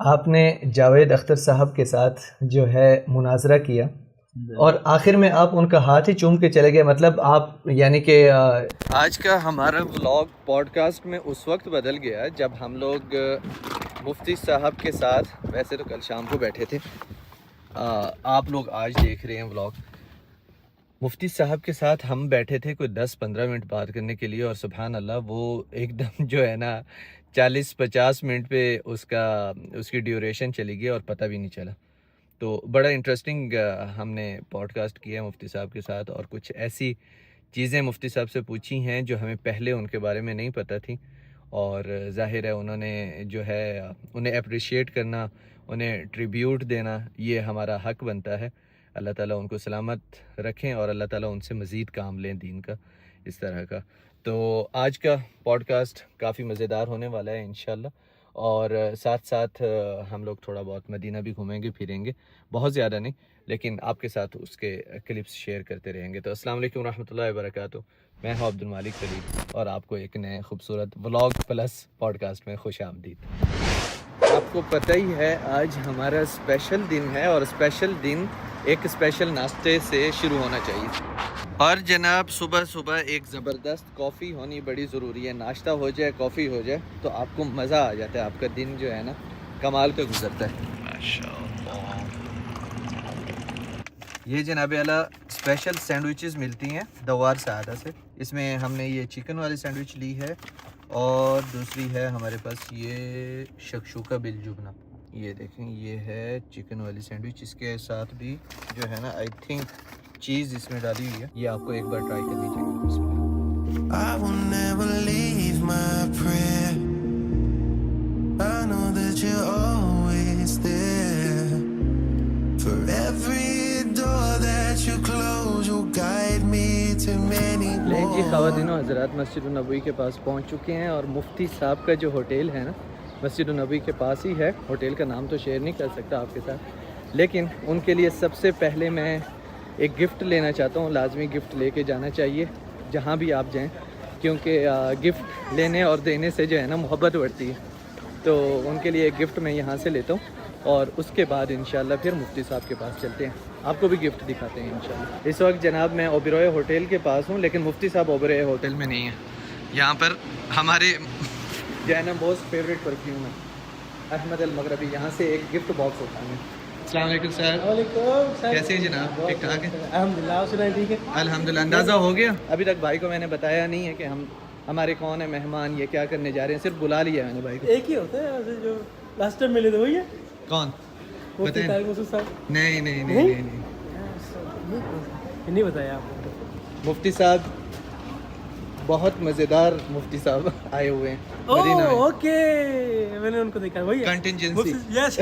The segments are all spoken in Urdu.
آپ نے جاوید اختر صاحب کے ساتھ جو ہے مناظرہ کیا اور آخر میں آپ ان کا ہاتھ ہی چوم کے چلے گئے. مطلب آپ یعنی کہ آج کا ہمارا ولاگ پوڈ کاسٹ میں اس وقت بدل گیا جب ہم لوگ مفتی صاحب کے ساتھ، ویسے تو کل شام کو بیٹھے تھے، آپ لوگ آج دیکھ رہے ہیں ولاگ. مفتی صاحب کے ساتھ ہم بیٹھے تھے کوئی 10-15 منٹ بات کرنے کے لیے، اور سبحان اللہ وہ ایک دم جو ہے نا 40-50 منٹ پہ اس کی ڈیوریشن چلی گئی اور پتہ بھی نہیں چلا. تو بڑا انٹرسٹنگ ہم نے پوڈ کاسٹ کیا مفتی صاحب کے ساتھ، اور کچھ ایسی چیزیں مفتی صاحب سے پوچھی ہیں جو ہمیں پہلے ان کے بارے میں نہیں پتہ تھی، اور ظاہر ہے انہوں نے جو ہے انہیں اپریشیٹ کرنا، انہیں ٹریبیوٹ دینا، یہ ہمارا حق بنتا ہے. اللہ تعالیٰ ان کو سلامت رکھیں اور اللہ تعالیٰ ان سے مزید کام لیں دین کا اس طرح کا. تو آج کا پوڈ کاسٹ کافی مزیدار ہونے والا ہے انشاءاللہ، اور ساتھ ساتھ ہم لوگ تھوڑا بہت مدینہ بھی گھومیں گے پھریں گے، بہت زیادہ نہیں لیکن آپ کے ساتھ اس کے کلپس شیئر کرتے رہیں گے. تو السلام علیکم ورحمۃ اللہ وبرکاتہ. میں ہوں عبد المالک خلیل اور آپ کو ایک نئے خوبصورت ولاگ پلس پوڈ کاسٹ میں خوش آمدید. آپ کو پتہ ہی ہے آج ہمارا اسپیشل دن ہے، اور اسپیشل دن ایک اسپیشل ناشتے سے شروع ہونا چاہیے. اور جناب صبح صبح ایک زبردست کافی ہونی بڑی ضروری ہے. ناشتہ ہو جائے، کافی ہو جائے تو آپ کو مزہ آ جاتا ہے، آپ کا دن جو ہے نا کمال کا گزرتا ہے. ماشاءاللہ. یہ جناب اعلیٰ اسپیشل سینڈوچز ملتی ہیں دوار سعادہ سے. اس میں ہم نے یہ چکن والی سینڈوچ لی ہے، اور دوسری ہے ہمارے پاس یہ شکشوکا بالجبنہ. یہ دیکھیں یہ ہے چکن والی سینڈوچ، اس کے ساتھ بھی جو ہے نا آئی تھنک چیز اس میں ڈالی ہوئی ہے. یہ آپ کو ایک بار ٹرائی کرنی چاہیے. بسم اللہ. I will never leave my prayer. I know that you're always there. For every door that you close, you'll guide me to many more. لیں جی خواتین و حضرات، مسجد النبوی کے پاس پہنچ چکے ہیں، اور مفتی صاحب کا جو ہوٹل ہے نا مسجد النبوی کے پاس ہی ہے. ہوٹل کا نام تو شیئر نہیں کر سکتا آپ کے ساتھ، لیکن ان کے لیے سب سے پہلے میں ایک گفٹ لینا چاہتا ہوں. لازمی گفٹ لے کے جانا چاہیے جہاں بھی آپ جائیں، کیونکہ گفٹ لینے اور دینے سے جو ہے نا محبت بڑھتی ہے. تو ان کے لیے ایک گفٹ میں یہاں سے لیتا ہوں، اور اس کے بعد انشاءاللہ پھر مفتی صاحب کے پاس چلتے ہیں، آپ کو بھی گفٹ دکھاتے ہیں انشاءاللہ. اس وقت جناب میں اوبرائے ہوٹل کے پاس ہوں، لیکن مفتی صاحب اوبرائے ہوٹل میں نہیں ہیں. یہاں پر ہمارے جو ہے نا موسٹ فیوریٹ پرفیوم ہے احمد المغربی، یہاں سے ایک گفٹ باکس ہوتا ہے. السلام علیکم سر. وعلیکم سر. کیسے ہیں جناب؟ ٹھیک ٹھاک ہیں الحمدللہ. آپ سنائیں ٹھیک ہے الحمدللہ. اندازہ ہو گیا؟ ابھی تک بھائی کو میں نے بتایا نہیں ہے کہ ہمارے کون ہیں مہمان، یہ کیا کرنے جا رہے ہیں. صرف بلا لیا ہے میں نے بھائی کو. ایک ہی ہوتا ہے جو لاسٹ ٹائم ملے تھے، وہی ہے. کون؟ مفتی طارق مسعود صاحب. نہیں نہیں نہیں نہیں بتایا آپ کو. مفتی صاحب بہت مزیدار مفتی صاحب آئے ہوئے ہیں مدینہ میں. اوکے میں نے ان کو دیکھا، وہی کنٹینجنسی. یس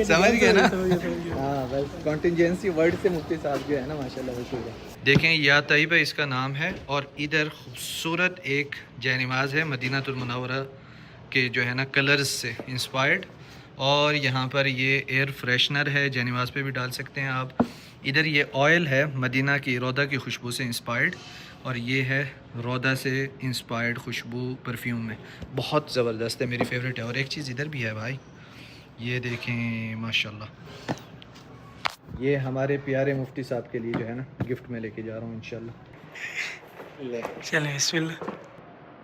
سمجھ گئے نا. ہاں بس کنٹینجنسی ورڈ سے مفتی صاحب جو ہے نا ماشاءاللہ مشہور ہے. دیکھیں یا طیبہ اس کا نام ہے، اور ادھر خوبصورت ایک جے نماز ہے مدینہ المنورہ کے جو ہے نا کلرز سے انسپائرڈ، اور یہاں پر یہ ایئر فریشنر ہے، جے نماز پہ بھی ڈال سکتے ہیں آپ. ادھر یہ آئل ہے مدینہ کی روضہ کی خوشبو سے انسپائرڈ، اور یہ ہے روضہ سے انسپائرڈ خوشبو پرفیوم میں. بہت زبردست ہے، میری فیوریٹ ہے. اور ایک چیز ادھر بھی ہے بھائی، یہ دیکھیں ماشاءاللہ. یہ ہمارے پیارے مفتی صاحب کے لیے جو ہے نا گفٹ میں لے کے جا رہا ہوں انشاءاللہ. چلیں بسم اللہ.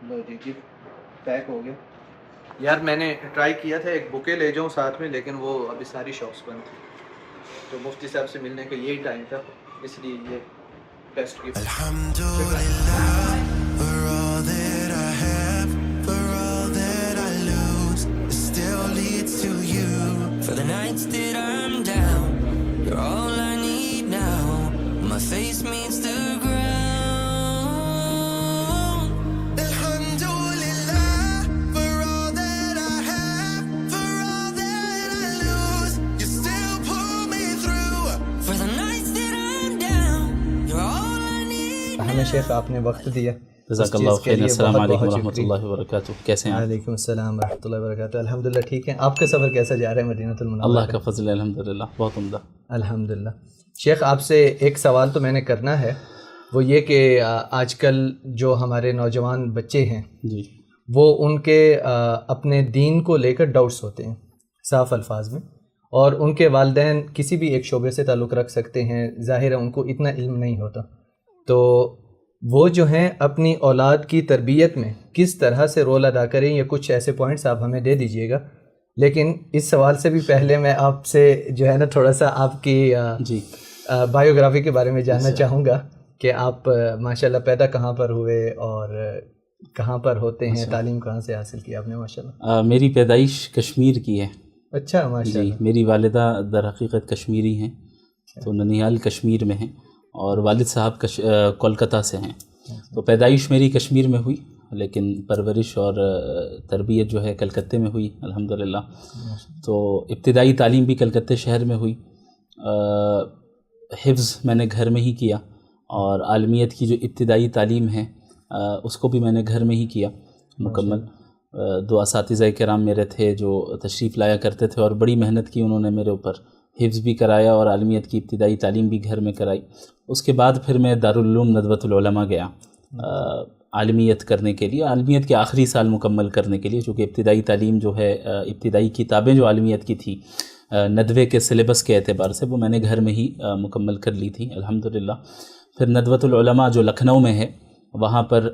لو جی گفٹ پیک ہو گیا. یار میں نے ٹرائی کیا تھا ایک بوکے لے جاؤں ساتھ میں، لیکن وہ ابھی ساری شاپس بند تھی، تو مفتی صاحب سے ملنے کا یہی ٹائم تھا، اس لیے یہ best gift. For the nights that I'm down, you're all I need now. My face meets the ground. Alhamdulillah, for all that I have, for all that I lose, you still pull me through. For the nights that I'm down, you're all I need. ہمیں شیخ آپ نے وقت دیا، جزاک اللہ خیر. السلام علیکم ورحمۃ اللہ وبرکاتہ. کیسے ہیں؟ وعلیکم السلام ورحمۃ اللہ وبرکاتہ. الحمدللہ ٹھیک ہیں. آپ کا سفر کیسا جا رہا ہے مدینہ المنورہ؟ اللہ کا فضل ہے الحمدللہ، بہت عمدہ الحمدللہ. شیخ آپ سے ایک سوال تو میں نے کرنا ہے، وہ یہ کہ آج کل جو ہمارے نوجوان بچے ہیں جی، وہ ان کے اپنے دین کو لے کر ڈاؤٹس ہوتے ہیں صاف الفاظ میں، اور ان کے والدین کسی بھی ایک شعبے سے تعلق رکھ سکتے ہیں، ظاہر ہے ان کو اتنا علم نہیں ہوتا، تو وہ جو ہیں اپنی اولاد کی تربیت میں کس طرح سے رول ادا کریں، یہ کچھ ایسے پوائنٹس آپ ہمیں دے دیجئے گا. لیکن اس سوال سے بھی پہلے میں آپ سے جو ہے نا تھوڑا سا آپ کی بایوگرافی کے بارے میں جاننا چاہوں گا کہ آپ ماشاءاللہ پیدا کہاں پر ہوئے اور کہاں پر ہوتے ہیں، تعلیم کہاں سے حاصل کی آپ نے؟ ماشاءاللہ میری پیدائش کشمیر کی ہے. اچھا ماشاءاللہ. جی، میری والدہ در حقیقت کشمیری ہیں، تو ننیال کشمیر میں ہیں، اور والد صاحب کولکتہ سے ہیں. تو پیدائش میری کشمیر میں ہوئی، لیکن پرورش اور تربیت جو ہے کلکتے میں ہوئی الحمدللہ. تو ابتدائی تعلیم بھی کلکتے شہر میں ہوئی. حفظ میں نے گھر میں ہی کیا، اور عالمیت کی جو ابتدائی تعلیم ہے اس کو بھی میں نے گھر میں ہی کیا مکمل. 2 اساتذہ کرام میرے تھے جو تشریف لایا کرتے تھے، اور بڑی محنت کی انہوں نے میرے اوپر. حفظ بھی کرایا اور عالمیت کی ابتدائی تعلیم بھی گھر میں کرائی. اس کے بعد پھر میں دارالعلوم ندوۃ العلماء گیا عالمیت کرنے کے لیے، عالمیت کے آخری سال مکمل کرنے کے لیے، چونکہ ابتدائی تعلیم جو ہے، ابتدائی کتابیں جو عالمیت کی تھی ندوے کے سلیبس کے اعتبار سے، وہ میں نے گھر میں ہی مکمل کر لی تھی الحمدللہ. پھر ندوۃ العلماء جو لکھنؤ میں ہے، وہاں پر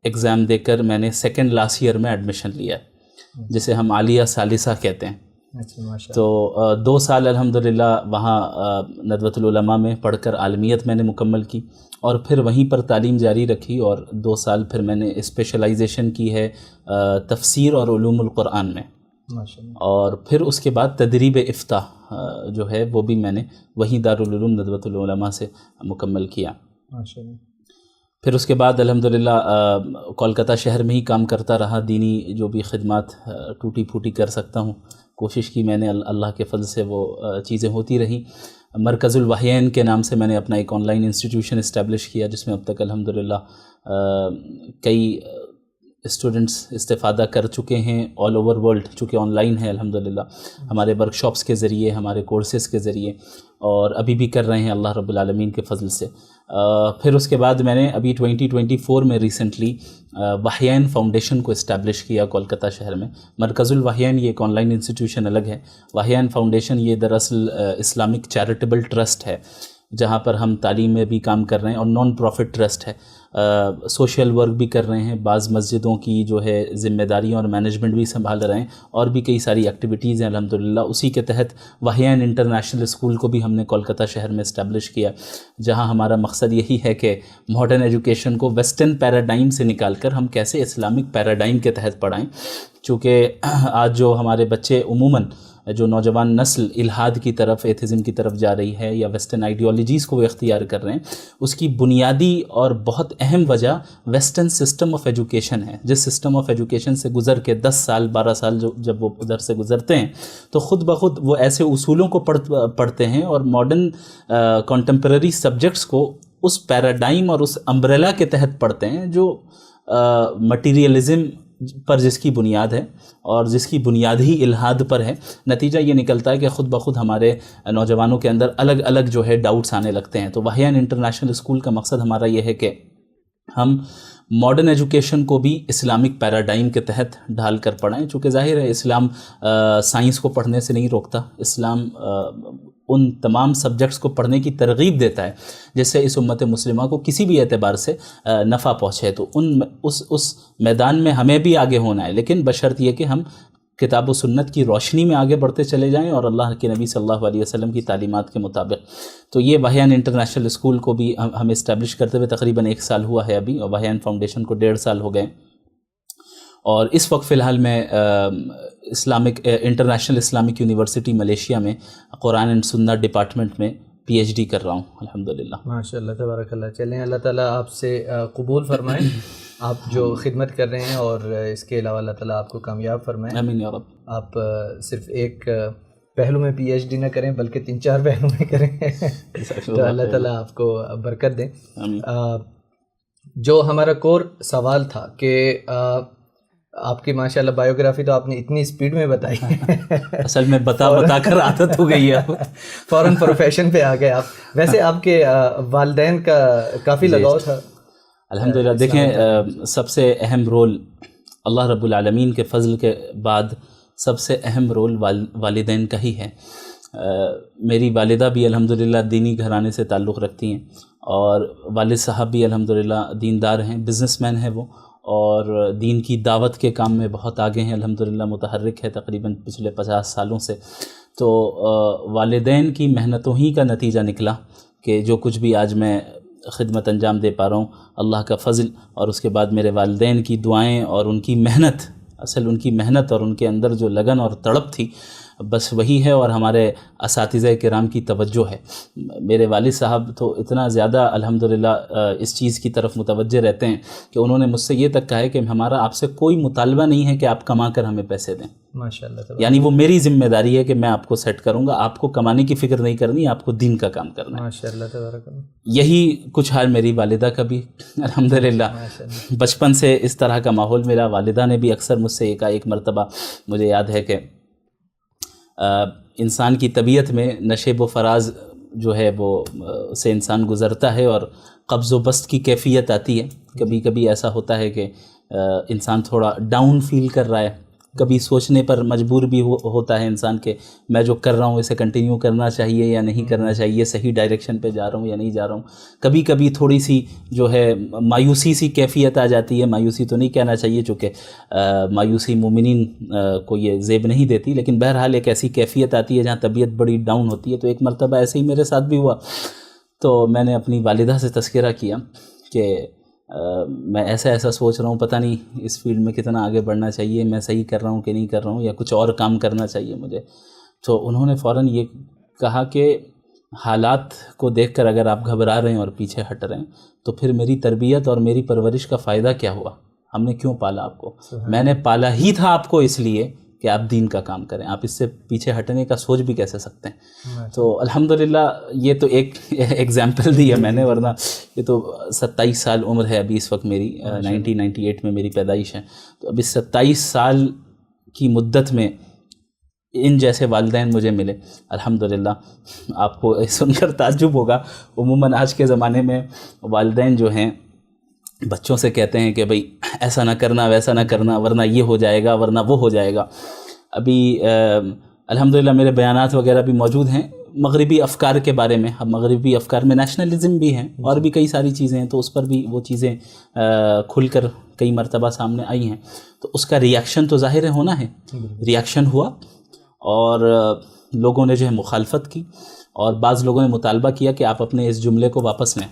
ایگزام دے کر میں نے سیکنڈ لاسٹ ایئر میں ایڈمیشن لیا، جسے ہم عالیہ ثالثہ کہتے ہیں. تو 2 سال الحمدللہ وہاں ندوۃ العلماء میں پڑھ کر عالمیت میں نے مکمل کی، اور پھر وہیں پر تعلیم جاری رکھی. اور 2 سال پھر میں نے اسپیشلائزیشن کی ہے تفسیر اور علوم القرآن میں. اور پھر اس کے بعد تدریب افتاح جو ہے وہ بھی میں نے وہیں دارالعلوم ندوۃ العلماء سے مکمل کیا. پھر اس کے بعد الحمدللہ کولکتہ شہر میں ہی کام کرتا رہا. دینی جو بھی خدمات ٹوٹی پھوٹی کر سکتا ہوں کوشش کی میں نے، اللہ کے فضل سے وہ چیزیں ہوتی رہیں. مرکز الوحیین کے نام سے میں نے اپنا ایک آن لائن انسٹیٹیوشن اسٹیبلش کیا، جس میں اب تک الحمدللہ کئی اسٹوڈنٹس استفادہ کر چکے ہیں آل اوور ورلڈ، چونکہ آن لائن ہے الحمدللہ، ہمارے ورک شاپس کے ذریعے، ہمارے کورسز کے ذریعے، اور ابھی بھی کر رہے ہیں اللہ رب العالمین کے فضل سے. پھر اس کے بعد میں نے ابھی 2024 میں ریسنٹلی وحیین فاؤنڈیشن کو اسٹیبلش کیا کولکتہ شہر میں. مرکز الوحیین یہ ایک آن لائن انسٹیٹیوشن الگ ہے. وحیین فاؤنڈیشن یہ دراصل اسلامک چیریٹیبل ٹرسٹ ہے، جہاں پر ہم تعلیم میں بھی کام کر رہے ہیں، اور نان پروفٹ ٹرسٹ ہے. سوشل ورک بھی کر رہے ہیں، بعض مسجدوں کی جو ہے ذمہ داریاں اور مینجمنٹ بھی سنبھال رہے ہیں، اور بھی کئی ساری ایکٹیویٹیز ہیں الحمدللہ. اسی کے تحت وحیین انٹرنیشنل اسکول کو بھی ہم نے کولکتہ شہر میں اسٹیبلش کیا، جہاں ہمارا مقصد یہی ہے کہ ماڈرن ایجوکیشن کو ویسٹرن پیراڈائم سے نکال کر ہم کیسے اسلامک پیراڈائم کے تحت پڑھائیں. چونکہ آج جو ہمارے بچے عموماً جو نوجوان نسل الحاد کی طرف، ایتھزم کی طرف جا رہی ہے، یا ویسٹرن آئیڈیالوجیز کو وہ اختیار کر رہے ہیں، اس کی بنیادی اور بہت اہم وجہ ویسٹرن سسٹم آف ایجوکیشن ہے. جس سسٹم آف ایجوکیشن سے گزر کے 10 سال 12 سال جب وہ ادھر سے گزرتے ہیں، تو خود بخود وہ ایسے اصولوں کو پڑھتے ہیں، اور ماڈرن کنٹمپریری سبجیکٹس کو اس پیراڈائم اور اس امبریلا کے تحت پڑھتے ہیں جو مٹیریلزم پر جس کی بنیاد ہے، اور جس کی بنیاد ہی الحاد پر ہے. نتیجہ یہ نکلتا ہے کہ خود بخود ہمارے نوجوانوں کے اندر الگ الگ جو ہے ڈاؤٹس آنے لگتے ہیں. تو وحیین انٹرنیشنل اسکول کا مقصد ہمارا یہ ہے کہ ہم ماڈرن ایجوکیشن کو بھی اسلامک پیراڈائم کے تحت ڈھال کر پڑھائیں. چونکہ ظاہر ہے اسلام سائنس کو پڑھنے سے نہیں روکتا، اسلام ان تمام سبجیکٹس کو پڑھنے کی ترغیب دیتا ہے جس سے اس امت مسلمہ کو کسی بھی اعتبار سے نفع پہنچے. تو اس میدان میں ہمیں بھی آگے ہونا ہے، لیکن بشرط یہ کہ ہم کتاب و سنت کی روشنی میں آگے بڑھتے چلے جائیں، اور اللہ کے نبی صلی اللہ علیہ وسلم کی تعلیمات کے مطابق. تو یہ وحیین انٹرنیشنل اسکول کو بھی ہمیں اسٹیبلش کرتے ہوئے تقریباً 1 سال ہوا ہے ابھی، اور وحیین فاؤنڈیشن کو 1.5 سال ہو گئے. اور اس وقت فی الحال میں انٹرنیشنل اسلامک یونیورسٹی ملیشیا میں قرآن اینڈ سنت ڈپارٹمنٹ میں پی ایچ ڈی کر رہا ہوں الحمدللہ. ماشاء اللہ تبارک اللہ. چلیں اللہ تعالیٰ آپ سے قبول فرمائیں آپ جو خدمت کر رہے ہیں، اور اس کے علاوہ اللہ تعالیٰ آپ کو کامیاب فرمائیں. آمین یا رب. آپ صرف ایک پہلو میں پی ایچ ڈی نہ کریں بلکہ 3-4 پہلو میں کریں تو اللہ تعالیٰ آپ کو برکت دیں. جو ہمارا کور سوال تھا کہ آپ کی ماشاءاللہ بایوگرافی تو آپ نے اتنی اسپیڈ میں بتائی اصل میں بتا کر عادت ہو گئی ہے، فوراً پروفیشن پہ آ گئے آپ. ویسے آپ کے والدین کا کافی لگاؤ تھا الحمدللہ. دیکھیں سب سے اہم رول اللہ رب العالمین کے فضل کے بعد سب سے اہم رول والدین کا ہی ہے. میری والدہ بھی الحمدللہ دینی گھرانے سے تعلق رکھتی ہیں اور والد صاحب بھی الحمدللہ دیندار ہیں, بزنس مین ہیں وہ, اور دین کی دعوت کے کام میں بہت آگے ہیں الحمدللہ, متحرک ہے تقریباً پچھلے 50 سالوں سے. تو والدین کی محنتوں ہی کا نتیجہ نکلا کہ جو کچھ بھی آج میں خدمت انجام دے پا رہا ہوں, اللہ کا فضل اور اس کے بعد میرے والدین کی دعائیں اور ان کی محنت, اصل ان کی محنت اور ان کے اندر جو لگن اور تڑپ تھی بس وہی ہے, اور ہمارے اساتذہ کرام کی توجہ ہے. میرے والد صاحب تو اتنا زیادہ الحمدللہ اس چیز کی طرف متوجہ رہتے ہیں کہ انہوں نے مجھ سے یہ تک کہا ہے کہ ہمارا آپ سے کوئی مطالبہ نہیں ہے کہ آپ کما کر ہمیں پیسے دیں. ماشاءاللہ. یعنی وہ میری ذمہ داری ہے کہ میں آپ کو سیٹ کروں گا, آپ کو کمانے کی فکر نہیں کرنی, آپ کو دین کا کام کرنا ہے. ماشاءاللہ تبارک اللہ. یہی کچھ حال میری والدہ کا بھی الحمدللہ. بچپن سے اس طرح کا ماحول میرا, والدہ نے بھی اکثر مجھ سے ایک مرتبہ مجھے یاد ہے کہ انسان کی طبیعت میں نشیب و فراز جو ہے وہ سے انسان گزرتا ہے اور قبض و بسط کی کیفیت آتی ہے. کبھی کبھی ایسا ہوتا ہے کہ انسان تھوڑا ڈاؤن فیل کر رہا ہے, کبھی سوچنے پر مجبور بھی ہوتا ہے انسان کہ میں جو کر رہا ہوں اسے کنٹینیو کرنا چاہیے یا نہیں کرنا چاہیے, صحیح ڈائریکشن پہ جا رہا ہوں یا نہیں جا رہا ہوں. کبھی کبھی تھوڑی سی جو ہے مایوسی سی کیفیت آ جاتی ہے, مایوسی تو نہیں کہنا چاہیے چونکہ مایوسی مومنین کو یہ زیب نہیں دیتی, لیکن بہرحال ایک ایسی کیفیت آتی ہے جہاں طبیعت بڑی ڈاؤن ہوتی ہے. تو ایک مرتبہ ایسے ہی میرے ساتھ بھی ہوا, تو میں نے اپنی والدہ سے تذکرہ کیا کہ میں ایسا سوچ رہا ہوں, پتہ نہیں اس فیلڈ میں کتنا آگے بڑھنا چاہیے, میں صحیح کر رہا ہوں کہ نہیں کر رہا ہوں, یا کچھ اور کام کرنا چاہیے مجھے. تو انہوں نے فوراً یہ کہا کہ حالات کو دیکھ کر اگر آپ گھبرا رہے ہیں اور پیچھے ہٹ رہے ہیں تو پھر میری تربیت اور میری پرورش کا فائدہ کیا ہوا؟ ہم نے کیوں پالا آپ کو؟ میں نے پالا ہی تھا آپ کو اس لیے کہ آپ دین کا کام کریں, آپ اس سے پیچھے ہٹنے کا سوچ بھی کیسے سکتے ہیں؟ تو الحمدللہ یہ تو ایک ایگزامپل دی ہے میں نے, ورنہ یہ تو 27 سال عمر ہے ابھی اس وقت میری, 1998 میں میری پیدائش ہے. تو ابھی 27 سال کی مدت میں ان جیسے والدین مجھے ملے الحمدللہ. آپ کو سن کر تعجب ہوگا, عموماً آج کے زمانے میں والدین جو ہیں بچوں سے کہتے ہیں کہ بھئی ایسا نہ کرنا, ویسا نہ کرنا, ورنہ یہ ہو جائے گا, ورنہ وہ ہو جائے گا. ابھی الحمدللہ میرے بیانات وغیرہ بھی موجود ہیں مغربی افکار کے بارے میں. اب مغربی افکار میں نیشنلزم بھی ہیں اور بھی کئی ساری چیزیں ہیں, تو اس پر بھی وہ چیزیں کھل کر کئی مرتبہ سامنے آئی ہیں. تو اس کا ریاکشن تو ظاہر ہونا ہے, ریاکشن ہوا اور لوگوں نے جو ہے مخالفت کی, اور بعض لوگوں نے مطالبہ کیا کہ آپ اپنے اس جملے کو واپس لیں.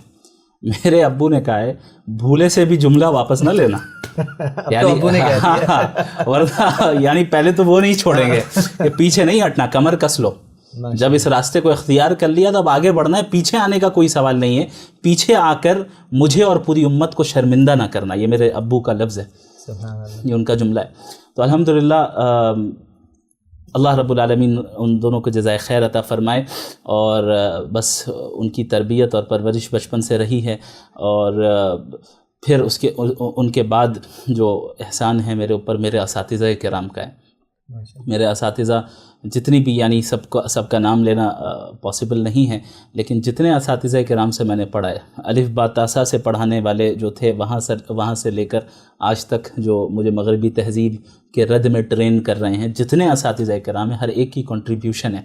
میرے ابو نے کہا ہے بھولے سے بھی جملہ واپس نہ لینا, ورنہ یعنی پہلے تو وہ نہیں چھوڑیں گے کہ پیچھے نہیں ہٹنا, کمر کس لو. جب اس راستے کو اختیار کر لیا تو اب آگے بڑھنا ہے, پیچھے آنے کا کوئی سوال نہیں ہے. پیچھے آ کر مجھے اور پوری امت کو شرمندہ نہ کرنا, یہ میرے ابو کا لفظ ہے, یہ ان کا جملہ ہے. تو الحمدللہ اللہ رب العالمین ان دونوں کو جزائے خیر عطا فرمائے, اور بس ان کی تربیت اور پرورش بچپن سے رہی ہے, اور پھر ان کے بعد جو احسان ہے میرے اوپر میرے اساتذہ کرام کا ہے. میرے اساتذہ جتنی بھی, یعنی سب کا نام لینا پاسبل نہیں ہے, لیکن جتنے اساتذہ کرام سے میں نے پڑھا ہے, الف با تا سا سے پڑھانے والے جو تھے وہاں سے لے کر آج تک جو مجھے مغربی تہذیب کے رد میں ٹرین کر رہے ہیں, جتنے اساتذہ کرام ہیں, ہر ایک کی کنٹریبیوشن ہے,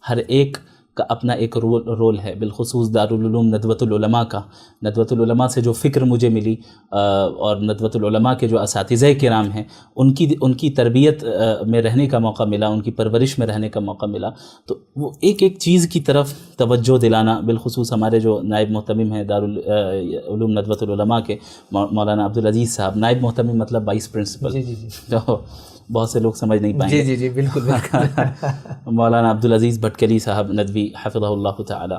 ہر ایک کا اپنا ایک رول ہے. بالخصوص دارالعلوم ندوۃ العلماء کا, ندوۃ العلماء سے جو فکر مجھے ملی, اور ندوۃ العلماء کے جو اساتذہ کرام ہیں ان کی تربیت میں رہنے کا موقع ملا, ان کی پرورش میں رہنے کا موقع ملا. تو وہ ایک چیز کی طرف توجہ دلانا, بالخصوص ہمارے جو نائب محتمم ہیں دارالعلوم ندوۃ العلماء کے مولانا عبدالعزیز صاحب, نائب محتمم مطلب وائس پرنسپل, تو بہت سے لوگ سمجھ نہیں پائیں گے. جی بالکل. مولانا عبدالعزیز بھٹکلی صاحب ندوی حفظہ اللہ تعالی,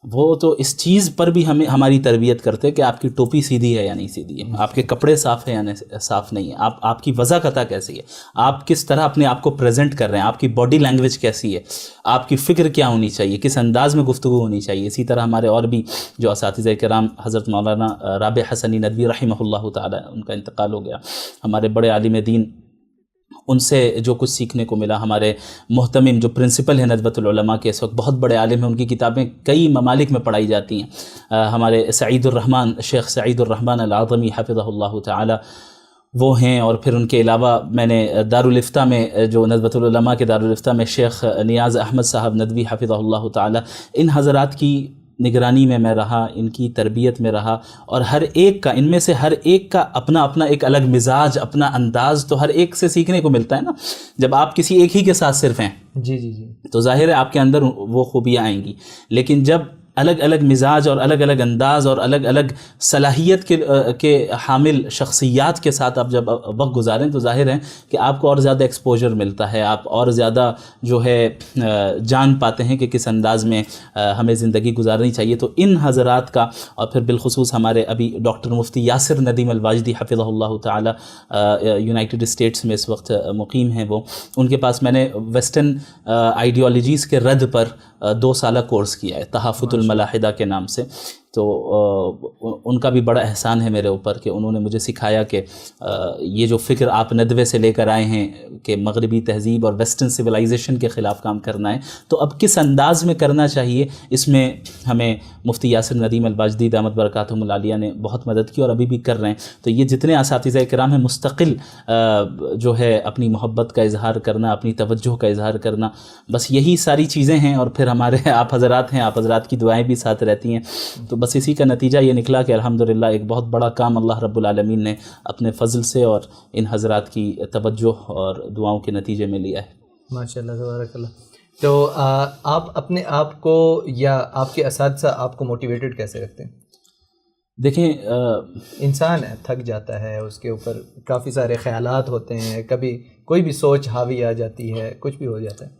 وہ تو اس چیز پر بھی ہماری تربیت کرتے کہ آپ کی ٹوپی سیدھی ہے یا نہیں سیدھی ہے, آپ کے کپڑے صاف ہیں یا صاف نہیں ہے, آپ کی وضاحت کیسی ہے, آپ کس طرح اپنے آپ کو پریزنٹ کر رہے ہیں, آپ کی باڈی لینگویج کیسی ہے, آپ کی فکر کیا ہونی چاہیے, کس انداز میں گفتگو ہونی چاہیے. اسی طرح ہمارے اور بھی جو اساتذہ کرام, حضرت مولانا رابع حسنی ندوی رحمہ اللہ تعالی, ان کا انتقال ہو گیا, ہمارے بڑے عالم دین, ان سے جو کچھ سیکھنے کو ملا. ہمارے محتمم جو پرنسپل ہیں ندوۃ العلماء کے, اس وقت بہت بڑے عالم ہیں, ان کی کتابیں کئی ممالک میں پڑھائی جاتی ہیں. ہمارے شیخ سعید الرحمن العظمی حفظہ اللہ تعالی, وہ ہیں، اور پھر ان کے علاوہ میں نے دارالفتہ میں جو ندوۃ العلماء کے دارالفتہ میں شیخ نیاز احمد صاحب ندوی حفظہ اللہ تعالی، ان حضرات کی نگرانی میں رہا، ان کی تربیت میں رہا، اور ہر ایک کا، ان میں سے ہر ایک کا اپنا اپنا ایک الگ مزاج، اپنا انداز، تو ہر ایک سے سیکھنے کو ملتا ہے نا. جب آپ کسی ایک ہی کے ساتھ صرف ہیں جی جی جی تو ظاہر ہے آپ کے اندر وہ خوبیاں آئیں گی، لیکن جب الگ الگ مزاج اور الگ الگ انداز اور الگ الگ صلاحیت کے حامل شخصیات کے ساتھ آپ جب وقت گزاریں تو ظاہر ہے کہ آپ کو اور زیادہ ایکسپوجر ملتا ہے، آپ اور زیادہ جو ہے جان پاتے ہیں کہ کس انداز میں ہمیں زندگی گزارنی چاہیے. تو ان حضرات کا، اور پھر بالخصوص ہمارے ابھی ڈاکٹر مفتی یاسر ندیم الواجدی حفظہ اللہ تعالی یونائٹڈ اسٹیٹس میں اس وقت مقیم ہیں، وہ ان کے پاس میں نے ویسٹرن آئیڈیالوجیز کے رد پر 2 سالہ کورس کیا ہے تحافظ الملاحدہ کے نام سے. تو ان کا بھی بڑا احسان ہے میرے اوپر کہ انہوں نے مجھے سکھایا کہ یہ جو فکر آپ ندوے سے لے کر آئے ہیں کہ مغربی تہذیب اور ویسٹرن سویلائزیشن کے خلاف کام کرنا ہے، تو اب کس انداز میں کرنا چاہیے، اس میں ہمیں مفتی یاسر ندیم الواجدی دامت برکاتہم العالیہ نے بہت مدد کی اور ابھی بھی کر رہے ہیں. تو یہ جتنے اساتذہ کرام ہیں، مستقل جو ہے اپنی محبت کا اظہار کرنا، اپنی توجہ کا اظہار کرنا، بس یہی ساری چیزیں ہیں. اور پھر ہمارے آپ حضرات ہیں، آپ حضرات کی دعائیں بھی ساتھ رہتی ہیں. تو بس اسی کا نتیجہ یہ نکلا کہ الحمدللہ ایک بہت بڑا کام اللہ رب العالمین نے اپنے فضل سے اور ان حضرات کی توجہ اور دعاؤں کے نتیجے میں لیا ہے. ماشاء اللہ تبارک اللہ. تو آپ اپنے آپ کو یا آپ کے اساتذہ آپ کو موٹیویٹڈ کیسے رکھتے ہیں؟ دیکھیں انسان ہے، تھک جاتا ہے، اس کے اوپر کافی سارے خیالات ہوتے ہیں، کبھی کوئی بھی سوچ حاوی آ جاتی ہے، کچھ بھی ہو جاتا ہے.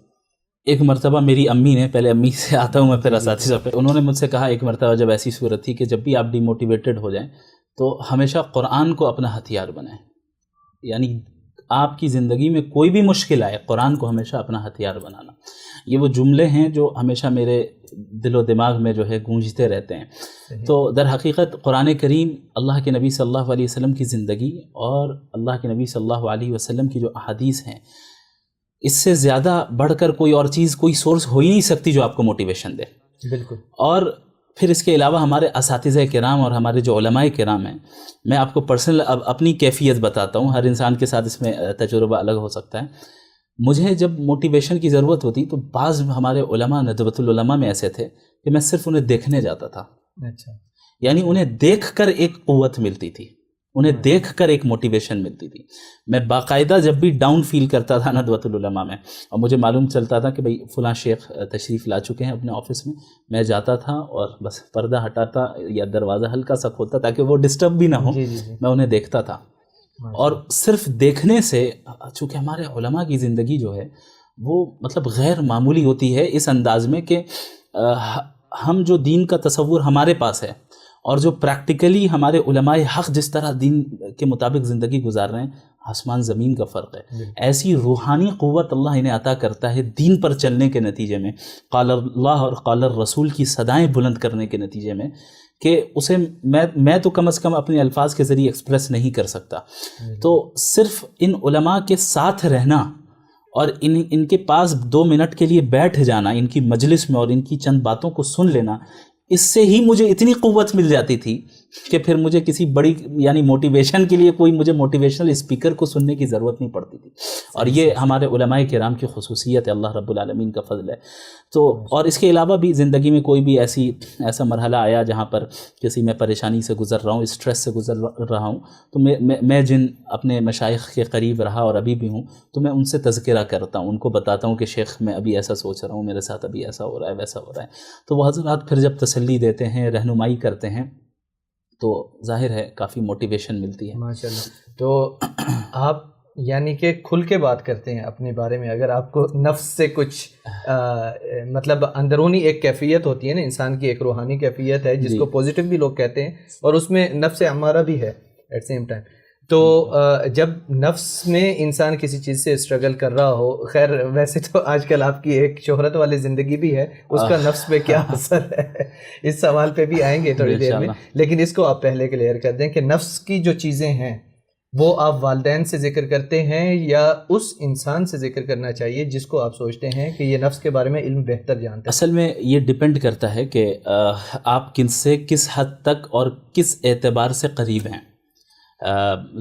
ایک مرتبہ میری امی نے، پہلے امی سے آتا ہوں میں پھر اساتذہ پہ، انہوں نے مجھ سے کہا ایک مرتبہ جب ایسی صورت تھی کہ جب بھی آپ ڈی موٹیویٹڈ ہو جائیں تو ہمیشہ قرآن کو اپنا ہتھیار بنائیں. یعنی آپ کی زندگی میں کوئی بھی مشکل آئے، قرآن کو ہمیشہ اپنا ہتھیار بنانا. یہ وہ جملے ہیں جو ہمیشہ میرے دل و دماغ میں جو ہے گونجتے رہتے ہیں. تو در حقیقت قرآن کریم اللہ کے نبی صلی اللہ علیہ وسلم کی زندگی اور اللہ کے نبی صلی اللہ علیہ وسلم کی جو احادیث ہیں، اس سے زیادہ بڑھ کر کوئی اور چیز، کوئی سورس ہو ہی نہیں سکتی جو آپ کو موٹیویشن دے. بالکل. اور پھر اس کے علاوہ ہمارے اساتذہ کرام اور ہمارے جو علماء کرام ہیں، میں آپ کو پرسنل اپنی کیفیت بتاتا ہوں، ہر انسان کے ساتھ اس میں تجربہ الگ ہو سکتا ہے. مجھے جب موٹیویشن کی ضرورت ہوتی تو بعض ہمارے علماء ندوۃ العلماء میں ایسے تھے کہ میں صرف انہیں دیکھنے جاتا تھا. اچھا. یعنی انہیں دیکھ کر ایک قوت ملتی تھی، انہیں دیکھ کر ایک موٹیویشن ملتی تھی. میں باقاعدہ جب بھی ڈاؤن فیل کرتا تھا ندوۃ العلماء میں، اور مجھے معلوم چلتا تھا کہ بھئی فلاں شیخ تشریف لا چکے ہیں اپنے آفس میں جاتا تھا اور بس پردہ ہٹاتا یا دروازہ ہلکا سا کھولتا تاکہ وہ ڈسٹرب بھی نہ ہو. میں انہیں دیکھتا تھا، اور صرف دیکھنے سے، چونکہ ہمارے علماء کی زندگی جو ہے وہ مطلب غیر معمولی ہوتی ہے اس انداز میں کہ ہم جو دین کا تصور ہمارے پاس ہے اور جو پریکٹیکلی ہمارے علماء حق جس طرح دین کے مطابق زندگی گزار رہے ہیں، آسمان زمین کا فرق ہے. ایسی روحانی قوت اللہ انہیں عطا کرتا ہے دین پر چلنے کے نتیجے میں، قال اللہ اور قال الرسول کی صدائیں بلند کرنے کے نتیجے میں، کہ اسے میں تو کم از کم اپنے الفاظ کے ذریعے ایکسپریس نہیں کر سکتا. تو صرف ان علماء کے ساتھ رہنا اور ان کے پاس 2 منٹ کے لیے بیٹھ جانا، ان کی مجلس میں، اور ان کی چند باتوں کو سن لینا، اس سے ہی مجھے اتنی قوت مل جاتی تھی کہ پھر مجھے کسی بڑی یعنی موٹیویشن کے لیے کوئی مجھے موٹیویشنل اسپیکر کو سننے کی ضرورت نہیں پڑتی تھی. اور یہ ہمارے علماء کرام کی خصوصیت ہے، اللہ رب العالمین کا فضل ہے. تو اور اس کے علاوہ بھی زندگی میں کوئی بھی ایسا مرحلہ آیا جہاں پر کسی میں پریشانی سے گزر رہا ہوں، اسٹریس سے گزر رہا ہوں، تو میں جن اپنے مشائخ کے قریب رہا اور ابھی بھی ہوں، تو میں ان سے تذکرہ کرتا ہوں، ان کو بتاتا ہوں کہ شیخ میں ابھی ایسا سوچ رہا ہوں، میرے ساتھ ابھی ایسا ہو رہا ہے، ویسا ہو رہا ہے. تو وہ حضرات پھر جب تسلی دیتے ہیں، رہنمائی کرتے ہیں، تو ظاہر ہے کافی موٹیویشن ملتی ہے. ماشاءاللہ. تو آپ یعنی کہ کھل کے بات کرتے ہیں اپنے بارے میں. اگر آپ کو نفس سے کچھ مطلب اندرونی ایک کیفیت ہوتی ہے نا، انسان کی ایک روحانی کیفیت ہے جس کو پوزیٹیو بھی لوگ کہتے ہیں، اور اس میں نفس امارہ بھی ہے ایٹ سیم ٹائم. تو جب نفس میں انسان کسی چیز سے اسٹرگل کر رہا ہو، خیر ویسے تو آج کل آپ کی ایک شہرت والی زندگی بھی ہے، اس کا نفس پہ کیا اثر ہے، اس سوال پہ بھی آئیں گے تھوڑی دیر میں، لیکن اس کو آپ پہلے کلیئر کر دیں کہ نفس کی جو چیزیں ہیں وہ آپ والدین سے ذکر کرتے ہیں یا اس انسان سے ذکر کرنا چاہیے جس کو آپ سوچتے ہیں کہ یہ نفس کے بارے میں علم بہتر جانتا ہے؟ اصل میں یہ ڈیپینڈ کرتا ہے کہ آپ کن سے کس حد تک اور کس اعتبار سے قریب ہیں.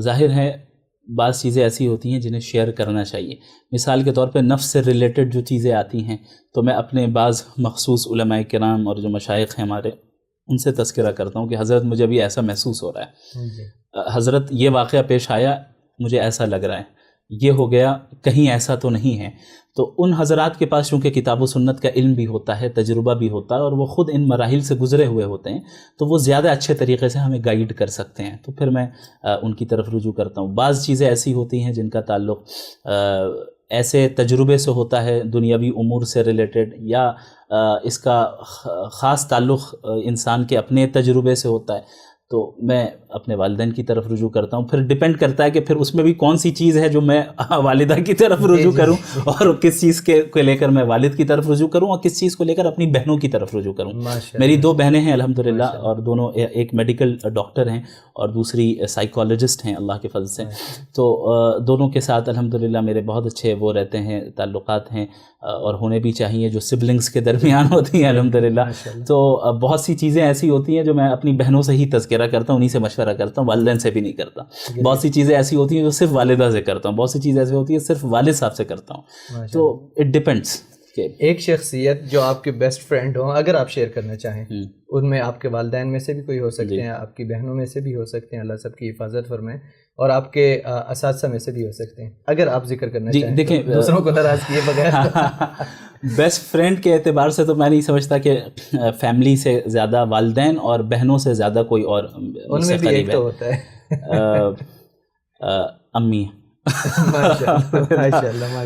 ظاہر ہے بعض چیزیں ایسی ہوتی ہیں جنہیں شیئر کرنا چاہیے. مثال کے طور پہ نفس سے ریلیٹڈ جو چیزیں آتی ہیں تو میں اپنے بعض مخصوص علماء کرام اور جو مشائخ ہیں ہمارے ان سے تذکرہ کرتا ہوں کہ حضرت مجھے ابھی ایسا محسوس ہو رہا ہے, حضرت یہ واقعہ پیش آیا, مجھے ایسا لگ رہا ہے, یہ ہو گیا, کہیں ایسا تو نہیں ہے. تو ان حضرات کے پاس چونکہ کتاب و سنت کا علم بھی ہوتا ہے, تجربہ بھی ہوتا ہے, اور وہ خود ان مراحل سے گزرے ہوئے ہوتے ہیں, تو وہ زیادہ اچھے طریقے سے ہمیں گائیڈ کر سکتے ہیں. تو پھر میں ان کی طرف رجوع کرتا ہوں. بعض چیزیں ایسی ہوتی ہیں جن کا تعلق ایسے تجربے سے ہوتا ہے, دنیاوی امور سے ریلیٹڈ, یا اس کا خاص تعلق انسان کے اپنے تجربے سے ہوتا ہے, تو میں اپنے والدین کی طرف رجوع کرتا ہوں. پھر ڈیپینڈ کرتا ہے کہ پھر اس میں بھی کون سی چیز ہے جو میں والدہ کی طرف رجوع کروں, اور کس چیز کو لے کر میں والد کی طرف رجوع کروں, اور کس چیز کو لے کر اپنی بہنوں کی طرف رجوع کروں. میری 2 بہنیں ہیں الحمدللہ, اور دونوں, ایک میڈیکل ڈاکٹر ہیں اور دوسری سائیکالوجسٹ ہیں اللہ کے فضل سے. تو دونوں کے ساتھ الحمدللہ میرے بہت اچھے وہ رہتے ہیں, تعلقات ہیں, اور ہونے بھی چاہیے جو سبلنگس کے درمیان ہوتی ہیں الحمدللہ. تو بہت سی چیزیں ایسی ہوتی ہیں جو میں اپنی بہنوں سے ہی تذکرہ کرتا ہوں, انہیں سے مشورہ کرتا ہوں, والدین سے بھی نہیں کرتا. بہت سی چیزیں ایسی ہوتی ہیں جو صرف والدہ سے کرتا ہوں, بہت سی چیزیں ایسی ہوتی ہیں صرف والد صاحب سے کرتا ہوں. تو اٹ ڈپینڈس. ایک شخصیت جو آپ کے بیسٹ فرینڈ ہوں, اگر آپ شیئر کرنا چاہیں, ان میں آپ کے والدین میں سے بھی کوئی ہو سکتے ہیں, آپ کی بہنوں میں سے بھی ہو سکتے ہیں, اللہ سب کی حفاظت فرمائے, اور آپ کے اساتذہ میں سے بھی ہو سکتے ہیں, اگر آپ ذکر کرنا چاہیں. دیکھیں, دوسروں کو ناراض کیے بغیر بیسٹ فرینڈ کے اعتبار سے تو میں نہیں سمجھتا کہ فیملی سے زیادہ والدین اور بہنوں سے زیادہ کوئی اور ان میں بھی ایک تو ہوتا ہے امی. ماشاء اللہ.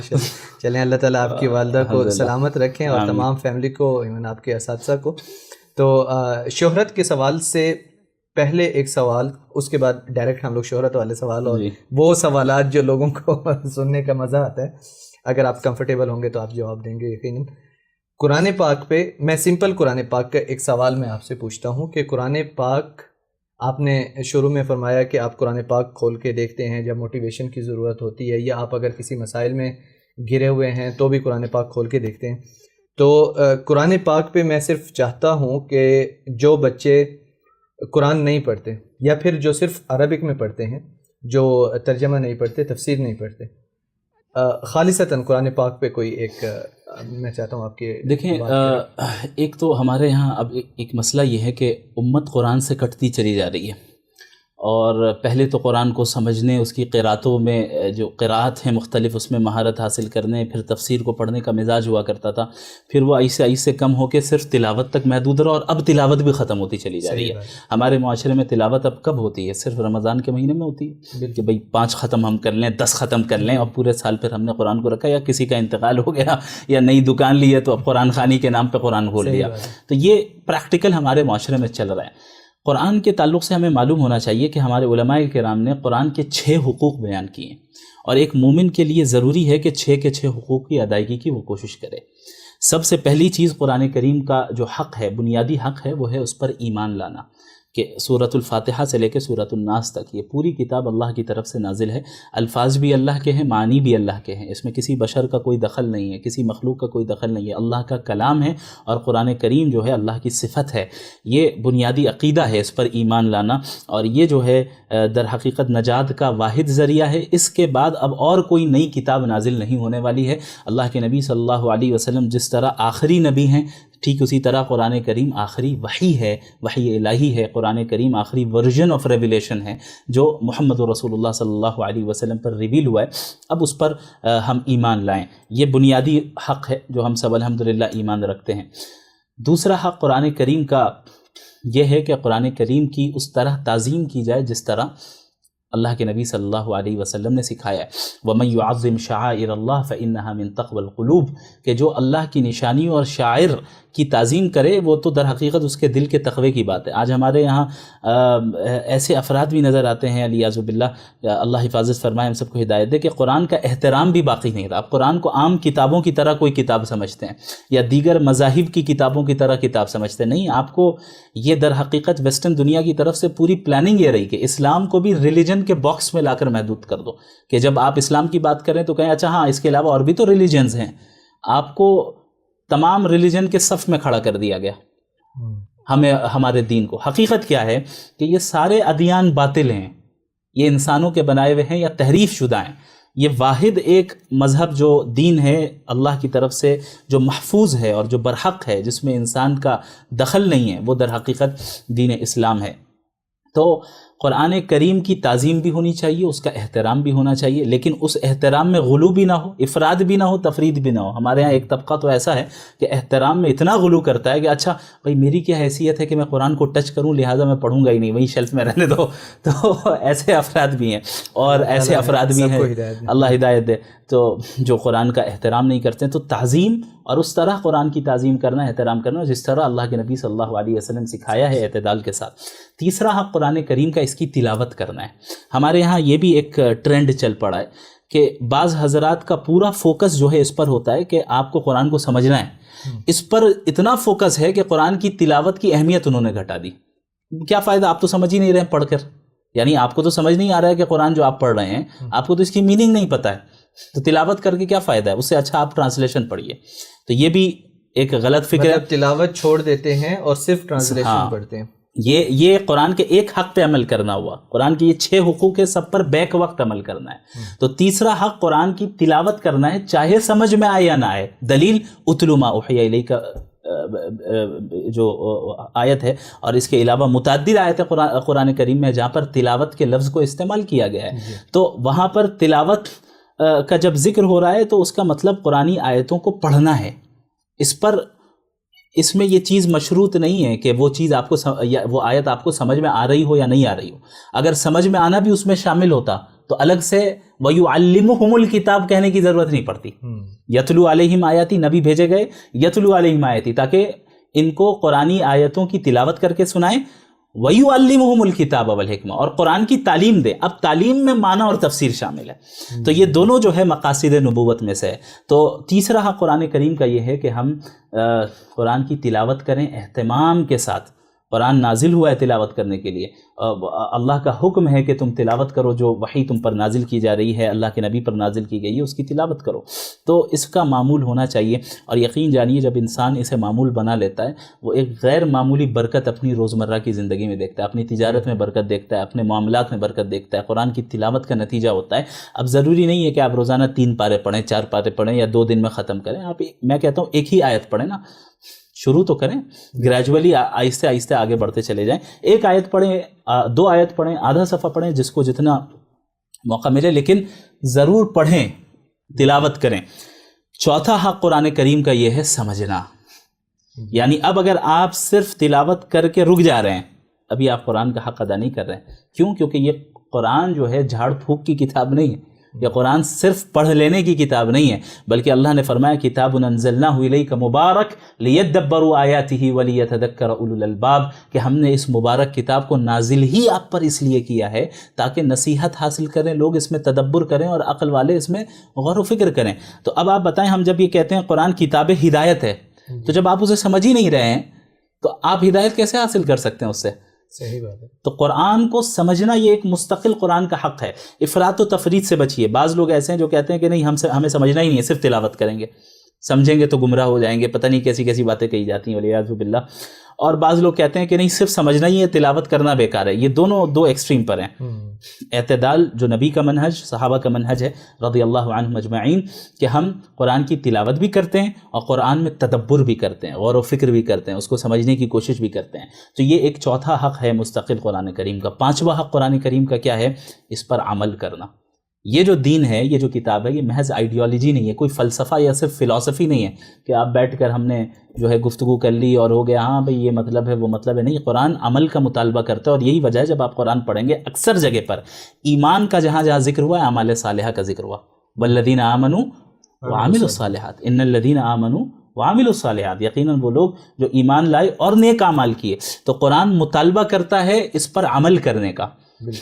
چلیں, اللہ تعالیٰ آپ کی والدہ کو سلامت رکھیں, اور تمام فیملی کو, ایون آپ کے اساتذہ کو. تو شہرت کے سوال سے پہلے ایک سوال, اس کے بعد ڈائریکٹ ہم لوگ شہرت والے سوال اور وہ سوالات جو لوگوں کو سننے کا مزہ آتا ہے, اگر آپ کمفرٹیبل ہوں گے تو آپ جواب دیں گے یقیناً. قرآن پاک پہ میں سمپل قرآن پاک کا ایک سوال میں آپ سے پوچھتا ہوں کہ قرآن پاک, آپ نے شروع میں فرمایا کہ آپ قرآن پاک کھول کے دیکھتے ہیں جب موٹیویشن کی ضرورت ہوتی ہے, یا آپ اگر کسی مسائل میں گرے ہوئے ہیں تو بھی قرآن پاک کھول کے دیکھتے ہیں. تو قرآن پاک پہ میں صرف چاہتا ہوں کہ جو بچے قرآن نہیں پڑھتے, یا پھر جو صرف عربک میں پڑھتے ہیں, جو ترجمہ نہیں پڑھتے, تفسیر نہیں پڑھتے, خالصتاً قرآن پاک پہ کوئی ایک, میں چاہتا ہوں آپ کے. دیکھیں, ایک تو ہمارے یہاں اب ایک مسئلہ یہ ہے کہ امت قرآن سے کٹتی چلی جا رہی ہے, اور پہلے تو قرآن کو سمجھنے, اس کی قراتوں میں جو قرات ہیں مختلف, اس میں مہارت حاصل کرنے, پھر تفسیر کو پڑھنے کا مزاج ہوا کرتا تھا, پھر وہ ایسے کم ہو کے صرف تلاوت تک محدود رہا, اور اب تلاوت بھی ختم ہوتی چلی جا رہی ہے. ہمارے معاشرے میں تلاوت اب کب ہوتی ہے؟ صرف رمضان کے مہینے میں ہوتی ہے کہ بھئی 5 ختم ہم کر لیں, 10 ختم کر لیں, اور پورے سال پھر ہم نے قرآن کو رکھا, یا کسی کا انتقال ہو گیا, یا نئی دکان لی ہے تو اب قرآن خوانی کے نام پہ قرآن کھول لیا. تو یہ پریکٹیکل ہمارے معاشرے میں چل رہا ہے. قرآن کے تعلق سے ہمیں معلوم ہونا چاہیے کہ ہمارے علماء کرام نے قرآن کے 6 حقوق بیان کیے ہیں, اور ایک مومن کے لیے ضروری ہے کہ 6 کے 6 حقوق کی ادائیگی کی وہ کوشش کرے. سب سے پہلی چیز قرآن کریم کا جو حق ہے, بنیادی حق ہے, وہ ہے اس پر ایمان لانا. کہ سورۃ الفاتحہ سے لے کے سورۃ الناس تک یہ پوری کتاب اللہ کی طرف سے نازل ہے, الفاظ بھی اللہ کے ہیں, معنی بھی اللہ کے ہیں, اس میں کسی بشر کا کوئی دخل نہیں ہے, کسی مخلوق کا کوئی دخل نہیں ہے, اللہ کا کلام ہے, اور قرآن کریم جو ہے اللہ کی صفت ہے. یہ بنیادی عقیدہ ہے, اس پر ایمان لانا, اور یہ جو ہے در حقیقت نجات کا واحد ذریعہ ہے. اس کے بعد اب اور کوئی نئی کتاب نازل نہیں ہونے والی ہے. اللہ کے نبی صلی اللہ علیہ وسلم جس طرح آخری نبی ہیں, ٹھیک اسی طرح قرآن کریم آخری وحی ہے, وحی الہی ہے. قرآن کریم آخری ورژن آف ریویلیشن ہے جو محمد رسول اللہ صلی اللہ علیہ وسلم پر ریویل ہوا ہے. اب اس پر ہم ایمان لائیں, یہ بنیادی حق ہے جو ہم سب الحمدللہ ایمان رکھتے ہیں. دوسرا حق قرآن کریم کا یہ ہے کہ قرآن کریم کی اس طرح تعظیم کی جائے جس طرح اللہ کے نبی صلی اللہ علیہ وسلم نے سکھایا ہے. وَمَن يُعَظِّمْ شَعَائِرَ اللَّهِ فَإِنَّهَا مِن تَقْوَى الْقُلُوبِ, کہ جو اللہ کی نشانیوں اور شاعر کی تعظیم کرے وہ تو در حقیقت اس کے دل کے تقوی کی بات ہے. آج ہمارے یہاں ایسے افراد بھی نظر آتے ہیں, علیاذ باللہ, اللہ حفاظت فرمائے, ہم سب کو ہدایت دے, کہ قرآن کا احترام بھی باقی نہیں رہا. آپ قرآن کو عام کتابوں کی طرح کوئی کتاب سمجھتے ہیں, یا دیگر مذاہب کی کتابوں کی طرح کتاب سمجھتے ہیں. نہیں, آپ کو یہ در حقیقت ویسٹرن دنیا کی طرف سے پوری پلاننگ یہ رہی کہ اسلام کو بھی ریلیجن کے باکس میں لا کر محدود کر دو, کہ جب آپ اسلام کی بات کریں تو کہیں اچھا ہاں اس کے علاوہ اور بھی تو ریلیجنز ہیں. آپ کو تمام ریلیجن کے صف میں کھڑا کر دیا گیا. ہمارے دین کو حقیقت کیا ہے کہ یہ سارے ادیان باطل ہیں, یہ انسانوں کے بنائے ہوئے ہیں یا تحریف شدہ ہیں. یہ واحد ایک مذہب جو دین ہے اللہ کی طرف سے جو محفوظ ہے اور جو برحق ہے، جس میں انسان کا دخل نہیں ہے، وہ در حقیقت دین اسلام ہے. تو قرآن کریم کی تعظیم بھی ہونی چاہیے، اس کا احترام بھی ہونا چاہیے، لیکن اس احترام میں غلو بھی نہ ہو، افراد بھی نہ ہو، تفرید بھی نہ ہو. ہمارے ہاں ایک طبقہ تو ایسا ہے کہ احترام میں اتنا غلو کرتا ہے کہ اچھا بھائی میری کیا حیثیت ہے کہ میں قرآن کو ٹچ کروں، لہٰذا میں پڑھوں گا ہی نہیں، وہی شیلف میں رہنے دو. تو ایسے افراد بھی ہیں اور ایسے افراد بھی ہیں، اللہ ہدایت دے، تو جو قرآن کا احترام نہیں کرتے ہیں. تو تعظیم اور اس طرح قرآن کی تعظیم کرنا، احترام کرنا جس طرح اللہ کے نبی صلی اللہ علیہ وسلم سکھایا ہے اعتدال کے ساتھ. تیسرا حق قرآن کریم کا اس کی تلاوت کرنا ہے. ہمارے یہاں یہ بھی ایک ٹرینڈ چل پڑا ہے کہ بعض حضرات کا پورا فوکس جو ہے اس پر ہوتا ہے کہ آپ کو قرآن کو سمجھنا ہے. اس پر اتنا فوکس ہے کہ قرآن کی تلاوت کی اہمیت انہوں نے گھٹا دی. کیا فائدہ، آپ تو سمجھ ہی نہیں رہے ہیں پڑھ کر، یعنی آپ کو تو سمجھ نہیں آ رہا ہے کہ قرآن جو آپ پڑھ رہے ہیں آپ کو تو اس کی میننگ نہیں پتہ ہے، تو تلاوت کر کے کیا فائدہ ہے، اس سے اچھا آپ ٹرانسلیشن پڑھیے. تو یہ بھی ایک غلط فکر ہے، تلاوت چھوڑ دیتے ہیں اور صرف ٹرانسلیشن پڑھتے ہیں. یہ قرآن کے ایک حق پہ عمل کرنا ہوا. قرآن کے یہ 6 حقوق ہے، سب پر بیک وقت عمل کرنا ہے. تو تیسرا حق قرآن کی تلاوت کرنا ہے، چاہے سمجھ میں آئے یا نہ آئے. دلیل اتلو ما اوحی الیک جو آیت ہے، اور اس کے علاوہ متعدد آیت ہے قرآن کریم میں جہاں پر تلاوت کے لفظ کو استعمال کیا گیا ہے. تو وہاں پر تلاوت کا جب ذکر ہو رہا ہے تو اس کا مطلب قرآنی آیتوں کو پڑھنا ہے. اس میں یہ چیز مشروط نہیں ہے کہ وہ چیز آپ کو وہ آیت آپ کو سمجھ میں آ رہی ہو یا نہیں آ رہی ہو. اگر سمجھ میں آنا بھی اس میں شامل ہوتا تو الگ سے وَيُعَلِّمُهُمُ الْكِتَابَ کہنے کی ضرورت نہیں پڑتی. یتلو علیہم آیاتی، نبی بھیجے گئے یتلو علیہم آیاتی تاکہ ان کو قرآنی آیتوں کی تلاوت کر کے سنائیں. وَيُعَلِّمُهُمُ الْكِتَابَ وَالْحِکْمَةَ، اور قرآن کی تعلیم دے. اب تعلیم میں معنی اور تفسیر شامل ہے، تو یہ دونوں جو ہے مقاصد نبوت میں سے ہے. تو تیسرا حق قرآن کریم کا یہ ہے کہ ہم قرآن کی تلاوت کریں اہتمام کے ساتھ. قرآن نازل ہوا ہے تلاوت کرنے کے لیے، اللہ کا حکم ہے کہ تم تلاوت کرو، جو وحی تم پر نازل کی جا رہی ہے، اللہ کے نبی پر نازل کی گئی ہے، اس کی تلاوت کرو. تو اس کا معمول ہونا چاہیے. اور یقین جانیے جب انسان اسے معمول بنا لیتا ہے، وہ ایک غیر معمولی برکت اپنی روزمرہ کی زندگی میں دیکھتا ہے، اپنی تجارت میں برکت دیکھتا ہے، اپنے معاملات میں برکت دیکھتا ہے. قرآن کی تلاوت کا نتیجہ ہوتا ہے. اب ضروری نہیں ہے کہ آپ روزانہ 3 پارے پڑھیں، 4 پارے پڑھیں یا 2 دن میں ختم کریں. آپ میں کہتا ہوں ایک ہی آیت پڑھیں نا، شروع تو کریں، گریجولی آہستہ آہستہ آگے بڑھتے چلے جائیں. 1 آیت پڑھیں، 2 آیت پڑھیں، آدھا صفحہ پڑھیں، جس کو جتنا موقع ملے، لیکن ضرور پڑھیں، تلاوت کریں. چوتھا حق قرآن کریم کا یہ ہے سمجھنا. یعنی اب اگر آپ صرف تلاوت کر کے رک جا رہے ہیں، ابھی آپ قرآن کا حق ادا نہیں کر رہے ہیں. کیوں؟ کیونکہ یہ قرآن جو ہے جھاڑ پھونک کی کتاب نہیں ہے، یہ قرآن صرف پڑھ لینے کی کتاب نہیں ہے، بلکہ اللہ نے فرمایا کتاب انزلناہ الیک مبارک لیدبروا آیاتہ ولیتذکر اولو الالباب، کہ ہم نے اس مبارک کتاب کو نازل ہی آپ پر اس لیے کیا ہے تاکہ نصیحت حاصل کریں لوگ، اس میں تدبر کریں اور عقل والے اس میں غور و فکر کریں. تو اب آپ بتائیں، ہم جب یہ کہتے ہیں قرآن کتاب ہدایت ہے، تو جب آپ اسے سمجھ ہی نہیں رہے ہیں تو آپ ہدایت کیسے حاصل کر سکتے ہیں اس سے؟ صحیح بات ہے. تو قرآن کو سمجھنا یہ ایک مستقل قرآن کا حق ہے. افراط و تفرید سے بچیے. بعض لوگ ایسے ہیں جو کہتے ہیں کہ نہیں ہمیں سمجھنا ہی نہیں ہے، صرف تلاوت کریں گے، سمجھیں گے تو گمراہ ہو جائیں گے، پتہ نہیں کیسی کیسی باتیں کہی جاتی ہیں والعیاذ باللہ. اور بعض لوگ کہتے ہیں کہ نہیں صرف سمجھنا ہی ہے، تلاوت کرنا بیکار ہے. یہ دونوں 2 ایکسٹریم پر ہیں. اعتدال جو نبی کا منہج، صحابہ کا منہج ہے رضی اللہ عنہم اجمعین، کہ ہم قرآن کی تلاوت بھی کرتے ہیں اور قرآن میں تدبر بھی کرتے ہیں، غور و فکر بھی کرتے ہیں، اس کو سمجھنے کی کوشش بھی کرتے ہیں. تو یہ ایک چوتھا حق ہے مستقل قرآن کریم کا. 5واں حق قرآن کریم کا کیا ہے؟ اس پر عمل کرنا. یہ جو دین ہے، یہ جو کتاب ہے، یہ محض آئیڈیالوجی نہیں ہے، کوئی فلسفہ یا صرف فلسفی نہیں ہے کہ آپ بیٹھ کر ہم نے جو ہے گفتگو کر لی اور ہو گیا، ہاں بھئی یہ مطلب ہے وہ مطلب ہے. نہیں، قرآن عمل کا مطالبہ کرتا ہے. اور یہی وجہ ہے جب آپ قرآن پڑھیں گے اکثر جگہ پر ایمان کا جہاں جہاں ذکر ہوا ہے، اعمال صالحہ کا ذکر ہوا. والذین آمنوا وعملوا الصالحات، ان الذین آمنوا وعملوا الصالحات، یقیناً وہ لوگ جو ایمان لائے اور نیک اعمال کیے. تو قرآن مطالبہ کرتا ہے اس پر عمل کرنے کا.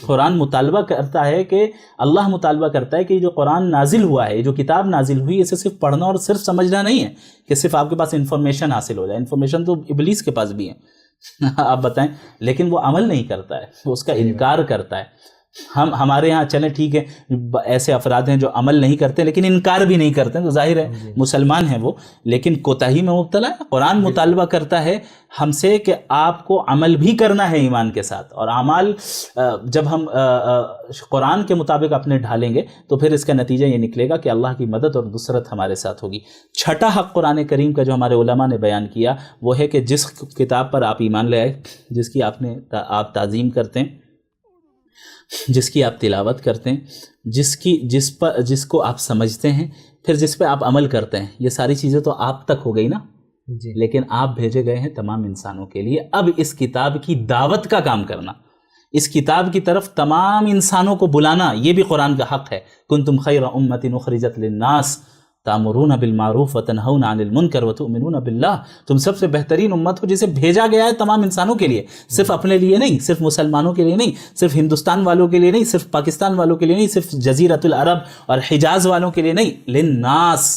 قرآن مطالبہ کرتا ہے کہ اللہ مطالبہ کرتا ہے کہ جو قرآن نازل ہوا ہے، جو کتاب نازل ہوئی، اسے صرف پڑھنا اور صرف سمجھنا نہیں ہے کہ صرف آپ کے پاس انفارمیشن حاصل ہو جائے. انفارمیشن تو ابلیس کے پاس بھی ہے آپ بتائیں، لیکن وہ عمل نہیں کرتا ہے، وہ اس کا انکار کرتا ہے. ہمارے یہاں چلیں ٹھیک ہے ایسے افراد ہیں جو عمل نہیں کرتے لیکن انکار بھی نہیں کرتے تو ظاہر ہے مسلمان ہیں وہ، لیکن کوتاہی میں مبتلا ہے۔ قرآن مطالبہ کرتا ہے ہم سے کہ آپ کو عمل بھی کرنا ہے ایمان کے ساتھ، اور اعمال جب ہم قرآن کے مطابق اپنے ڈھالیں گے تو پھر اس کا نتیجہ یہ نکلے گا کہ اللہ کی مدد اور نصرت ہمارے ساتھ ہوگی۔ چھٹا حق قرآن کریم کا جو ہمارے علماء نے بیان کیا وہ ہے کہ جس کتاب پر آپ ایمان لے آئے، جس کی آپ تعظیم کرتے ہیں، جس کی آپ تلاوت کرتے ہیں، جس کو آپ سمجھتے ہیں، پھر جس پہ آپ عمل کرتے ہیں، یہ ساری چیزیں تو آپ تک ہو گئی نا جی، لیکن آپ بھیجے گئے ہیں تمام انسانوں کے لیے۔ اب اس کتاب کی دعوت کا کام کرنا، اس کتاب کی طرف تمام انسانوں کو بلانا، یہ بھی قرآن کا حق ہے۔ کنتم خیر امۃ اخرجت للناس تأمرون بالمعروف وتنہون عن المنکر وتؤمنون باللہ، تم سب سے بہترین امت ہو جسے بھیجا گیا ہے تمام انسانوں کے لیے، صرف اپنے لیے نہیں، صرف مسلمانوں کے لیے نہیں، صرف ہندوستان والوں کے لیے نہیں، صرف پاکستان والوں کے لیے نہیں، صرف جزیرۃ العرب اور حجاز والوں کے لیے نہیں، للناس،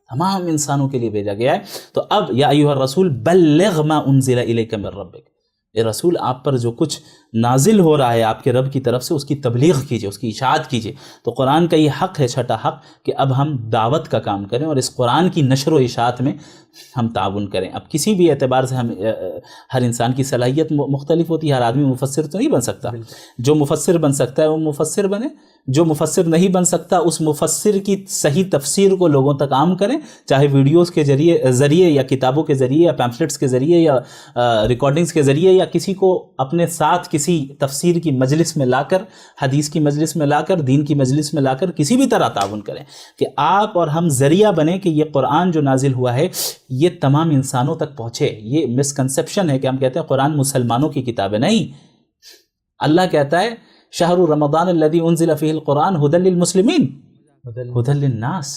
تمام انسانوں کے لیے بھیجا گیا ہے۔ تو اب یا ایھا الرسول بلغ ما انزل الیک من ربک، اے رسول آپ پر جو کچھ نازل ہو رہا ہے آپ کے رب کی طرف سے اس کی تبلیغ کیجئے، اس کی اشاعت کیجئے۔ تو قرآن کا یہ حق ہے، چھٹا حق، کہ اب ہم دعوت کا کام کریں اور اس قرآن کی نشر و اشاعت میں ہم تعاون کریں۔ اب کسی بھی اعتبار سے ہر انسان کی صلاحیت مختلف ہوتی ہے، ہر آدمی مفسر تو نہیں بن سکتا، جو مفسر بن سکتا ہے وہ مفسر بنے، جو مفسر نہیں بن سکتا اس مفسر کی صحیح تفسیر کو لوگوں تک عام کریں، چاہے ویڈیوز کے ذریعے یا کتابوں کے ذریعے یا پیمفلٹس کے ذریعے یا ریکارڈنگز کے ذریعے یا کسی کو اپنے ساتھ کسی تفسیر کی مجلس میں لا کر، حدیث کی مجلس میں لا کر، دین کی مجلس میں لا کر کسی بھی طرح تعاون کریں کہ آپ اور ہم ذریعہ بنیں کہ یہ قرآن جو نازل ہوا ہے یہ تمام انسانوں تک پہنچے۔ یہ مسکنسیپشن ہے کہ ہم کہتے ہیں قرآن مسلمانوں کی کتاب ہے، نہیں، اللہ کہتا ہے شہر رمضان الذی انزل فیہ القرآن ھدی للمسلمین ھدی للناس،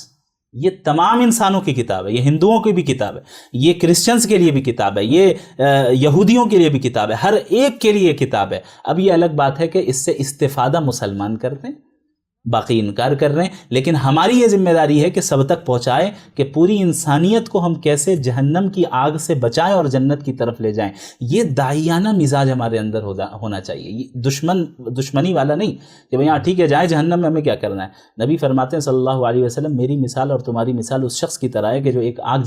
یہ تمام انسانوں کی کتاب ہے، یہ ہندوؤں کی بھی کتاب ہے، یہ کرسچنز کے لیے بھی کتاب ہے، یہ یہودیوں کے لیے بھی کتاب ہے، ہر ایک کے لیے کتاب ہے۔ اب یہ الگ بات ہے کہ اس سے استفادہ مسلمان کرتے ہیں، باقی انکار کر رہے ہیں، لیکن ہماری یہ ذمہ داری ہے کہ سب تک پہنچائے کہ پوری انسانیت کو ہم کیسے جہنم کی آگ سے بچائیں اور جنت کی طرف لے جائیں۔ یہ داعیانہ مزاج ہمارے اندر ہونا چاہیے، یہ دشمنی والا نہیں کہ بھئی ہاں ٹھیک ہے جائیں جہنم میں، ہمیں کیا کرنا ہے۔ نبی فرماتے ہیں صلی اللہ علیہ وسلم میری مثال اور تمہاری مثال اس شخص کی طرح ہے کہ جو ایک آگ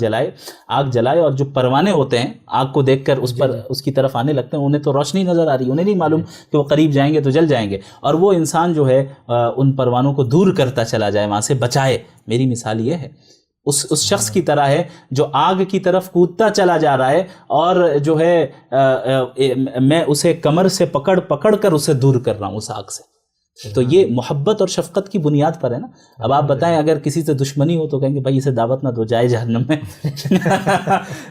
جلائے اور جو پروانے ہوتے ہیں آگ کو دیکھ کر اس کی طرف آنے لگتے ہیں، انہیں تو روشنی نظر آ رہی، انہیں نہیں معلوم کہ وہ قریب جائیں گے تو جل جائیں گے، اور وہ انسان جو ہے ان پروانوں کو دور کرتا چلا جائے، وہاں سے بچائے۔ میری مثال یہ ہے اس شخص کی طرح ہے جو آگ کی طرف کودتا چلا جا رہا ہے اور جو ہے میں اسے کمر سے پکڑ کر اسے دور کر رہا ہوں اس آگ سے۔ تو یہ محبت اور شفقت کی بنیاد پر ہے نا۔ اب آپ بتائیں اگر کسی سے دشمنی ہو تو کہیں گے بھائی اسے دعوت نہ دو، جائے جہنم میں۔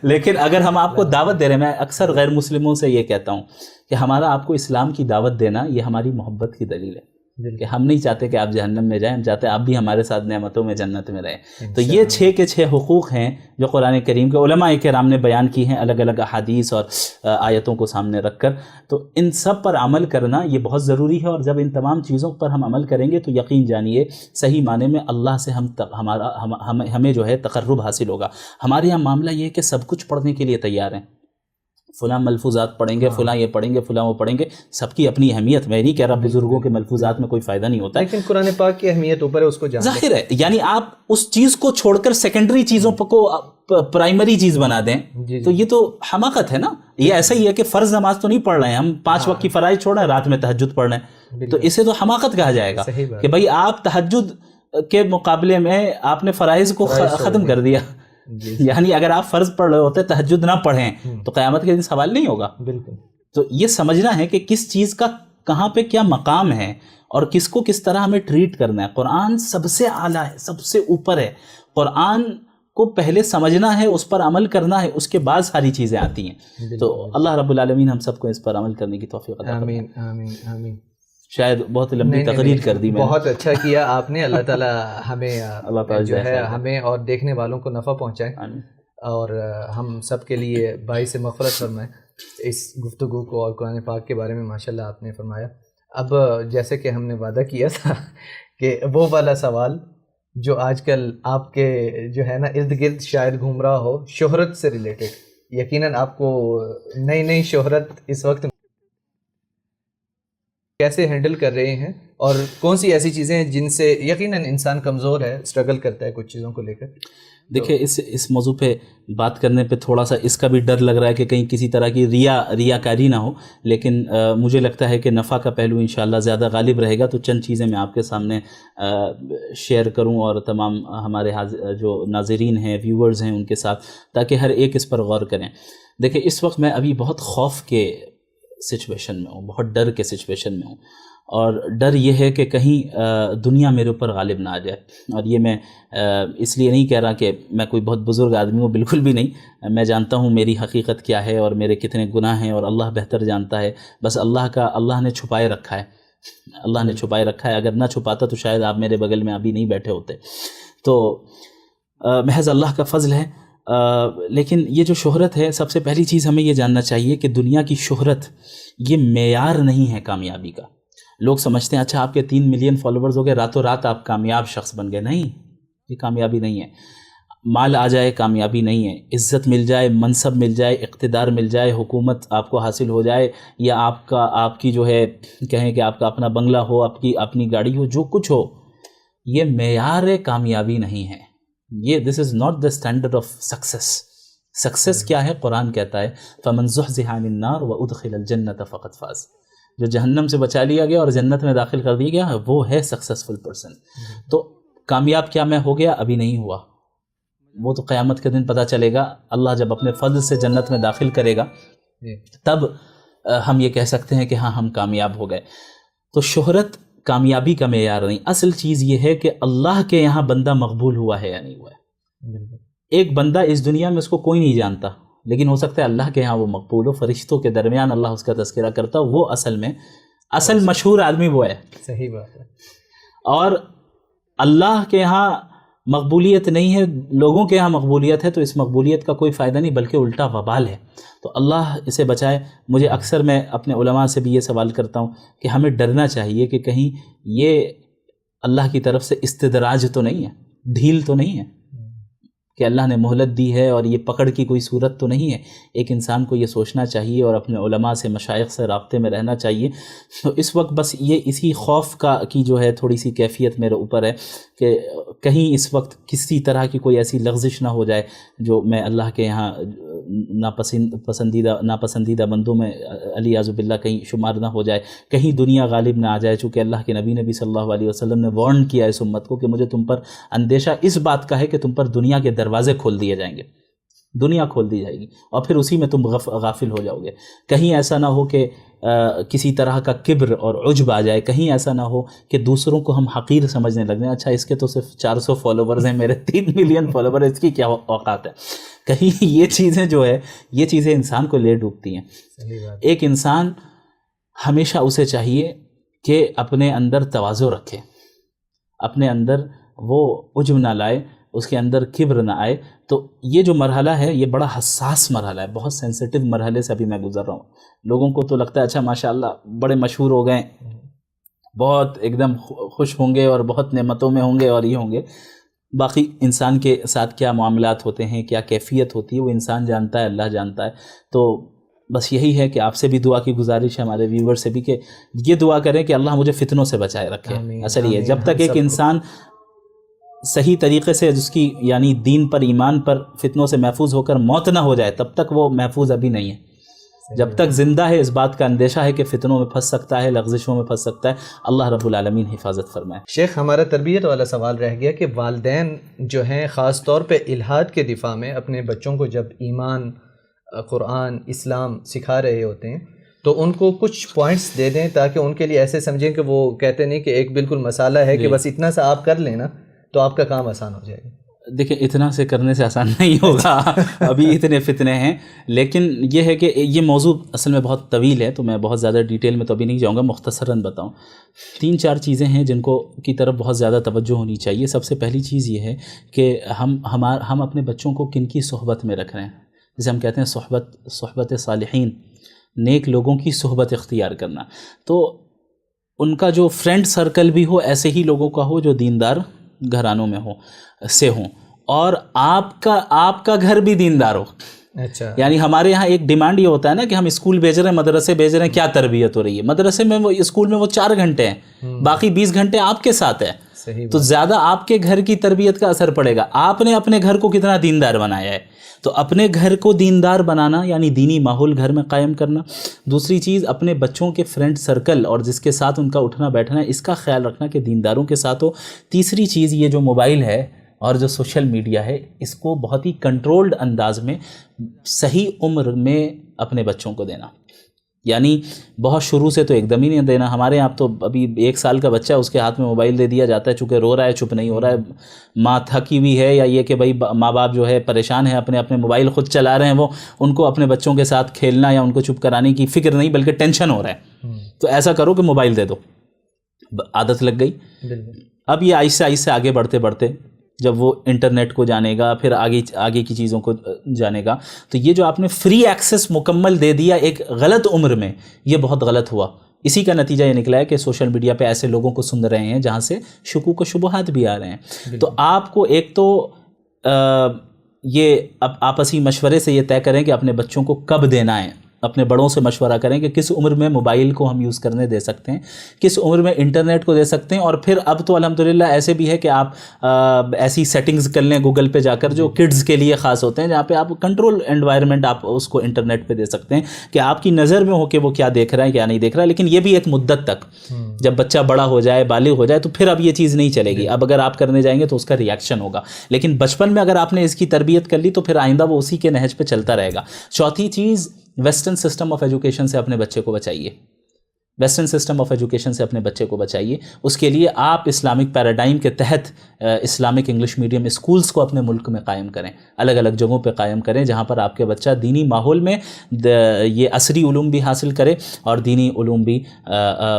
لیکن اگر ہم آپ کو دعوت دے رہے ہیں، میں اکثر غیر مسلموں سے یہ کہتا ہوں کہ ہمارا آپ کو اسلام کی دعوت دینا یہ ہماری محبت کی دلیل ہے کہ ہم نہیں چاہتے کہ آپ جہنم میں جائیں، ہم چاہتے ہیں آپ بھی ہمارے ساتھ نعمتوں میں جنت میں رہیں۔ تو یہ 6 کے 6 حقوق ہیں جو قرآن کریم کے علماء کرام نے بیان کی ہیں الگ الگ احادیث اور آیتوں کو سامنے رکھ کر۔ تو ان سب پر عمل کرنا یہ بہت ضروری ہے، اور جب ان تمام چیزوں پر ہم عمل کریں گے تو یقین جانیے صحیح معنی میں اللہ سے ہمیں جو ہے تقرب حاصل ہوگا۔ ہمارے یہاں معاملہ یہ ہے کہ سب کچھ پڑھنے کے لیے تیار ہیں، فلاں ملفوظات پڑھیں گے، فلاں یہ پڑھیں گے، فلاں وہ پڑھیں گے، سب کی اپنی اہمیت، میں نہیں کہہ رہا بزرگوں کے ملفوظات میں کوئی فائدہ نہیں ہوتا ہے، لیکن قرآن پاک کی اہمیت اوپر ہے، اس کو جانیں۔ ظاہر ہے یعنی آپ اس چیز کو چھوڑ کر سیکنڈری چیزوں کو پرائمری چیز بنا دیں تو یہ تو حماقت ہے نا۔ یہ ایسا ہی ہے کہ فرض نماز تو نہیں پڑھ رہے ہیں ہم، 5 وقت کی فرائض چھوڑ رہے ہیں، رات میں تہجد پڑھ رہے ہیں، تو اسے تو حماقت کہا جائے گا کہ بھائی آپ تہجد کے مقابلے میں آپ نے فرائض کو ختم کر دیا۔ یعنی اگر آپ فرض پڑھ رہے ہوتے تہجد نہ پڑھیں تو قیامت کے دن سوال نہیں ہوگا۔ بالکل۔ تو یہ سمجھنا ہے کہ کس چیز کا کہاں پہ کیا مقام ہے اور کس کو کس طرح ہمیں ٹریٹ کرنا ہے۔ قرآن سب سے اعلیٰ ہے، سب سے اوپر ہے، قرآن کو پہلے سمجھنا ہے، اس پر عمل کرنا ہے، اس کے بعد ساری چیزیں آتی ہیں۔ تو اللہ رب العالمین ہم سب کو اس پر عمل کرنے کی توفیق عطا فرمائے۔ آمین آمین آمین۔ شاید بہت لمبی تقریر کر دی میں نے۔ بہت اچھا کیا آپ نے، اللہ تعالیٰ ہمیں جو ہے ہمیں اور دیکھنے والوں کو نفع پہنچائے اور ہم سب کے لیے باعث مغفرت فرمائے اس گفتگو کو، اور قرآن پاک کے بارے میں ماشاءاللہ آپ نے فرمایا۔ اب جیسے کہ ہم نے وعدہ کیا تھا کہ وہ والا سوال جو آج کل آپ کے جو ہے نا ارد گرد شاید گھوم رہا ہو، شہرت سے ریلیٹڈ، یقیناً آپ کو نئی شہرت اس وقت کیسے ہینڈل کر رہے ہیں اور کون سی ایسی چیزیں ہیں جن سے یقیناً انسان کمزور ہے, اسٹرگل کرتا ہے کچھ چیزوں کو لے کر؟ دیکھیں اس موضوع پہ بات کرنے پہ تھوڑا سا اس کا بھی ڈر لگ رہا ہے کہ کہیں کسی طرح کی ریاکاری نہ ہو, لیکن مجھے لگتا ہے کہ نفع کا پہلو انشاءاللہ زیادہ غالب رہے گا. تو چند چیزیں میں آپ کے سامنے شیئر کروں اور تمام ہمارے جو ناظرین ہیں, ویورز ہیں, ان کے ساتھ, تاکہ ہر ایک اس پر غور کریں. دیکھیں اس وقت میں ابھی بہت خوف کے سچویشن میں ہوں, بہت ڈر کے سچویشن میں ہوں, اور ڈر یہ ہے کہ کہیں دنیا میرے اوپر غالب نہ آ جائے. اور یہ میں اس لیے نہیں کہہ رہا کہ میں کوئی بہت بزرگ آدمی ہوں, بالکل بھی نہیں. میں جانتا ہوں میری حقیقت کیا ہے اور میرے کتنے گناہ ہیں, اور اللہ بہتر جانتا ہے. بس اللہ نے چھپائے رکھا ہے, اللہ نے چھپائے رکھا ہے. اگر نہ چھپاتا تو شاید آپ میرے بغل میں ابھی نہیں بیٹھے ہوتے. تو محض اللہ کا فضل ہے. لیکن یہ جو شہرت ہے, سب سے پہلی چیز ہمیں یہ جاننا چاہیے کہ دنیا کی شہرت یہ معیار نہیں ہے کامیابی کا. لوگ سمجھتے ہیں اچھا آپ کے 3 ملین فالوورز ہو گئے, راتوں رات آپ کامیاب شخص بن گئے. نہیں, یہ کامیابی نہیں ہے. مال آ جائے کامیابی نہیں ہے, عزت مل جائے, منصب مل جائے, اقتدار مل جائے, حکومت آپ کو حاصل ہو جائے, یا آپ کی جو ہے کہیں کہ آپ کا اپنا بنگلہ ہو, آپ کی اپنی گاڑی ہو, جو کچھ ہو, یہ معیار کامیابی نہیں ہے. یہ this is not the standard of success. Success کیا ہے؟ قرآن کہتا ہے فمن زحزح عن النار وادخل الجنۃ فقد فاز. جو جہنم سے بچا لیا گیا اور جنت میں داخل کر دیا گیا, وہ ہے سکسیسفل پرسن. تو کامیاب کیا میں ہو گیا؟ ابھی نہیں ہوا. وہ تو قیامت کے دن پتہ چلے گا. اللہ جب اپنے فضل سے جنت میں داخل کرے گا تب ہم یہ کہہ سکتے ہیں کہ ہاں ہم کامیاب ہو گئے. تو شہرت کامیابی کا معیار نہیں. اصل چیز یہ ہے کہ اللہ کے یہاں بندہ مقبول ہوا ہے یا نہیں ہوا ہے. ایک بندہ اس دنیا میں اس کو کوئی نہیں جانتا, لیکن ہو سکتا ہے اللہ کے ہاں وہ مقبول ہو, فرشتوں کے درمیان اللہ اس کا تذکرہ کرتا, وہ اصل مشہور آدمی وہ ہے. صحیح بات ہے. اور اللہ کے ہاں مقبولیت نہیں ہے, لوگوں کے ہاں مقبولیت ہے. تو اس مقبولیت کا کوئی فائدہ نہیں بلکہ الٹا وبال ہے. تو اللہ اسے بچائے. مجھے اکثر میں اپنے علماء سے بھی یہ سوال کرتا ہوں کہ ہمیں ڈرنا چاہیے کہ کہیں یہ اللہ کی طرف سے استدراج تو نہیں ہے, ڈھیل تو نہیں ہے, کہ اللہ نے مہلت دی ہے اور یہ پکڑ کی کوئی صورت تو نہیں ہے. ایک انسان کو یہ سوچنا چاہیے اور اپنے علماء سے, مشائخ سے رابطے میں رہنا چاہیے. تو اس وقت بس یہ اسی خوف کی جو ہے تھوڑی سی کیفیت میرے اوپر ہے کہ کہیں اس وقت کسی طرح کی کوئی ایسی لغزش نہ ہو جائے جو میں اللہ کے یہاں ناپسندیدہ بندوں میں علی اعوذ باللہ کہیں شمار نہ ہو جائے, کہیں دنیا غالب نہ آ جائے. چونکہ اللہ کے نبی صلی اللہ علیہ وسلم نے وارن کیا اس امت کو کہ مجھے تم پر اندیشہ اس بات کا ہے کہ تم پر دنیا کے دروازے کھول دیے جائیں گے, دنیا کھول دی جائے گی اور پھر اسی میں تم غافل ہو جاؤ گے. کہیں ایسا نہ ہو کہ کسی طرح کا کبر اور عجب آ جائے, کہیں ایسا نہ ہو کہ دوسروں کو ہم حقیر سمجھنے لگیں. اچھا اس کے تو صرف 400 فالوورز ہیں, میرے 3 ملین فالوور, اس کی کیا اوقات ہے. کہیں یہ چیزیں جو ہے یہ چیزیں انسان کو لے ڈوبتی ہیں. ایک انسان ہمیشہ اسے چاہیے کہ اپنے اندر تواضع رکھے, اپنے اندر وہ عجب نہ لائے, اس کے اندر کبر نہ آئے. تو یہ جو مرحلہ ہے یہ بڑا حساس مرحلہ ہے, بہت سینسٹیو مرحلے سے ابھی میں گزر رہا ہوں. لوگوں کو تو لگتا ہے اچھا ماشاءاللہ بڑے مشہور ہو گئے, بہت ایک دم خوش ہوں گے اور بہت نعمتوں میں ہوں گے اور یہ ہوں گے. باقی انسان کے ساتھ کیا معاملات ہوتے ہیں, کیا کیفیت ہوتی ہے, وہ انسان جانتا ہے, اللہ جانتا ہے. تو بس یہی ہے کہ آپ سے بھی دعا کی گزارش ہے, ہمارے ویور سے بھی, کہ یہ دعا کریں کہ اللہ مجھے فتنوں سے بچائے رکھے. اصل یہ جب تک ایک انسان صحیح طریقے سے اس کی یعنی دین پر, ایمان پر, فتنوں سے محفوظ ہو کر موت نہ ہو جائے تب تک وہ محفوظ ابھی نہیں ہے. جب تک زندہ ہے اس بات کا اندیشہ ہے کہ فتنوں میں پھنس سکتا ہے, لغزشوں میں پھنس سکتا ہے. اللہ رب العالمین حفاظت فرمائے. شیخ, ہمارا تربیت والا سوال رہ گیا کہ والدین جو ہیں خاص طور پہ الحاد کے دفاع میں اپنے بچوں کو جب ایمان, قرآن, اسلام سکھا رہے ہوتے ہیں تو ان کو کچھ پوائنٹس دے دیں تاکہ ان کے لیے ایسے سمجھیں کہ وہ کہتے نہیں کہ ایک بالکل مسئلہ ہے کہ بس اتنا سا آپ کر لینا تو آپ کا کام آسان ہو جائے گا. دیکھیں اتنا سے کرنے سے آسان نہیں ہوگا, ابھی اتنے فتنے ہیں. لیکن یہ ہے کہ یہ موضوع اصل میں بہت طویل ہے, تو میں بہت زیادہ ڈیٹیل میں تو ابھی نہیں جاؤں گا, مختصراً بتاؤں. 3-4 چیزیں ہیں جن کو کی طرف بہت زیادہ توجہ ہونی چاہیے. سب سے پہلی چیز یہ ہے کہ ہم اپنے بچوں کو کن کی صحبت میں رکھ رہے ہیں. جسے ہم کہتے ہیں صحبت صالحین, نیک لوگوں کی صحبت اختیار کرنا. تو ان کا جو فرینڈ سرکل بھی ہو ایسے ہی لوگوں کا ہو جو دیندار گھرانوں میں ہوں, اور آپ کا گھر بھی دیندار ہو. اچھا، یعنی ہمارے یہاں ایک ڈیمانڈ یہ ہوتا ہے نا کہ ہم اسکول بھیج رہے ہیں، مدرسے بھیج رہے ہیں، کیا تربیت ہو رہی ہے؟ مدرسے میں وہ اسکول میں وہ 4 گھنٹے ہیں، باقی 20 گھنٹے آپ کے ساتھ ہے، تو زیادہ آپ کے گھر کی تربیت کا اثر پڑے گا. آپ نے اپنے گھر کو کتنا دیندار بنایا ہے، تو اپنے گھر کو دیندار بنانا یعنی دینی ماحول گھر میں قائم کرنا. دوسری چیز اپنے بچوں کے فرینڈ سرکل اور جس کے ساتھ ان کا اٹھنا بیٹھنا ہے اس کا خیال رکھنا کہ دینداروں کے ساتھ ہو. تیسری چیز یہ جو موبائل ہے اور جو سوشل میڈیا ہے اس کو بہت ہی کنٹرولڈ انداز میں صحیح عمر میں اپنے بچوں کو دینا، یعنی بہت شروع سے تو ایک دم ہی نہیں دینا. ہمارے یہاں تو ابھی 1 سال کا بچہ ہے اس کے ہاتھ میں موبائل دے دیا جاتا ہے، چونکہ رو رہا ہے، چپ نہیں ہو رہا ہے، ماں تھکی ہوئی ہے یا یہ کہ بھائی ماں باپ جو ہے پریشان ہیں، اپنے موبائل خود چلا رہے ہیں، وہ ان کو اپنے بچوں کے ساتھ کھیلنا یا ان کو چپ کرانے کی فکر نہیں بلکہ ٹینشن ہو رہا ہے. تو ایسا کرو کہ موبائل دے دو، عادت لگ گئی. اب یہ آہستہ آہستہ آگے بڑھتے بڑھتے جب وہ انٹرنیٹ کو جانے گا، پھر آگے کی چیزوں کو جانے گا، تو یہ جو آپ نے فری ایکسس مکمل دے دیا ایک غلط عمر میں، یہ بہت غلط ہوا. اسی کا نتیجہ یہ نکلا ہے کہ سوشل میڈیا پہ ایسے لوگوں کو سن رہے ہیں جہاں سے شکوک و شبہات بھی آ رہے ہیں. تو آپ کو ایک تو یہ اب آپسی مشورے سے یہ طے کریں کہ اپنے بچوں کو کب دینا ہے، اپنے بڑوں سے مشورہ کریں کہ کس عمر میں موبائل کو ہم یوز کرنے دے سکتے ہیں، کس عمر میں انٹرنیٹ کو دے سکتے ہیں. اور پھر اب تو الحمدللہ ایسے بھی ہے کہ آپ ایسی سیٹنگز کر لیں گوگل پہ جا کر جو کڈز کے لیے خاص ہوتے ہیں، جہاں پہ آپ کنٹرول انوائرمنٹ آپ اس کو انٹرنیٹ پہ دے سکتے ہیں کہ آپ کی نظر میں ہو کہ وہ کیا دیکھ رہا ہے کیا نہیں دیکھ رہا. لیکن یہ بھی ایک مدت تک، جب بچہ بڑا ہو جائے، بالغ ہو جائے، تو پھر اب یہ چیز نہیں چلے گی. اب اگر آپ کرنے جائیں گے تو اس کا ریئیکشن ہوگا، لیکن بچپن میں اگر آپ نے اس کی تربیت کر لی تو پھر آئندہ وہ اسی کے نہج پہ چلتا رہے گا. چوتھی چیز، ویسٹرن سسٹم آف ایجوکیشن سے اپنے بچے کو بچائیے. ویسٹرن سسٹم آف ایجوکیشن سے اپنے بچے کو بچائیے. اس کے لیے آپ اسلامک پیراڈائم کے تحت اسلامک انگلش میڈیم اسکولز کو اپنے ملک میں قائم کریں، الگ الگ جگہوں پہ قائم کریں جہاں پر آپ کے بچہ دینی ماحول میں یہ عصری علوم بھی حاصل کرے اور دینی علوم بھی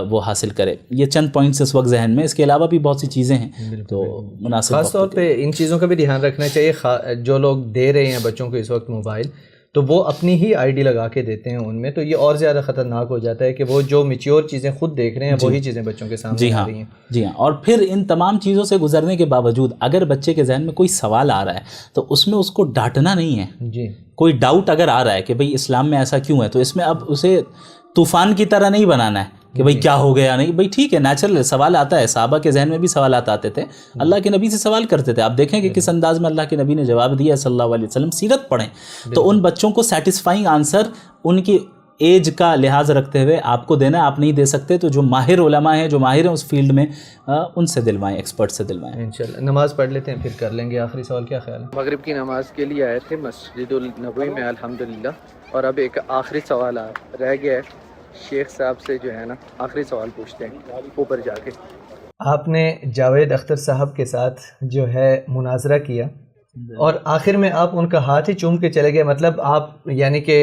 وہ حاصل کرے. یہ چند پوائنٹس اس وقت ذہن میں، اس کے علاوہ بھی بہت سی چیزیں ہیں تو مناسب. خاص طور پہ ان چیزوں کا بھی دھیان رکھنا چاہیے. جو لوگ دے رہے ہیں بچوں کو اس وقت موبائل، تو وہ اپنی ہی آئی ڈی لگا کے دیتے ہیں ان میں، تو یہ اور زیادہ خطرناک ہو جاتا ہے کہ وہ جو میچیور چیزیں خود دیکھ رہے ہیں وہی چیزیں بچوں کے سامنے آ رہی ہیں. جی ہاں. اور پھر ان تمام چیزوں سے گزرنے کے باوجود اگر بچے کے ذہن میں کوئی سوال آ رہا ہے تو اس میں اس کو ڈانٹنا نہیں ہے. جی، کوئی ڈاؤٹ اگر آ رہا ہے کہ بھئی اسلام میں ایسا کیوں ہے، تو اس میں اب اسے طوفان کی طرح نہیں بنانا ہے کہ بھئی کیا ہو گیا. نہیں بھئی ٹھیک ہے، نیچرل سوال آتا ہے، صحابہ کے ذہن میں بھی سوالات آتے تھے، اللہ کے نبی سے سوال کرتے تھے. آپ دیکھیں کہ کس انداز میں اللہ کے نبی نے جواب دیا صلی اللہ علیہ وسلم. سیرت پڑھیں تو ان بچوں کو سیٹسفائنگ آنسر ان کی ایج کا لحاظ رکھتے ہوئے آپ کو دینا. آپ نہیں دے سکتے تو جو ماہر علماء ہیں، جو ماہر ہیں اس فیلڈ میں، ان سے دلوائیں، ایکسپرٹ سے دلوائیں. انشاءاللہ نماز پڑھ لیتے ہیں پھر کر لیں گے آخری سوال. کیا خیال ہے؟ مغرب کی نماز کے لیے آئے تھے مسجد النبوی میں الحمدللہ، اور اب ایک آخری سوال رہ گیا ہے. شیخ صاحب سے جو ہے نا آخری سوال پوچھتے ہیں اوپر جا کے. آپ نے جاوید اختر صاحب کے ساتھ جو ہے مناظرہ کیا اور آخر میں آپ ان کا ہاتھ ہی چوم کے چلے گئے. مطلب آپ یعنی کہ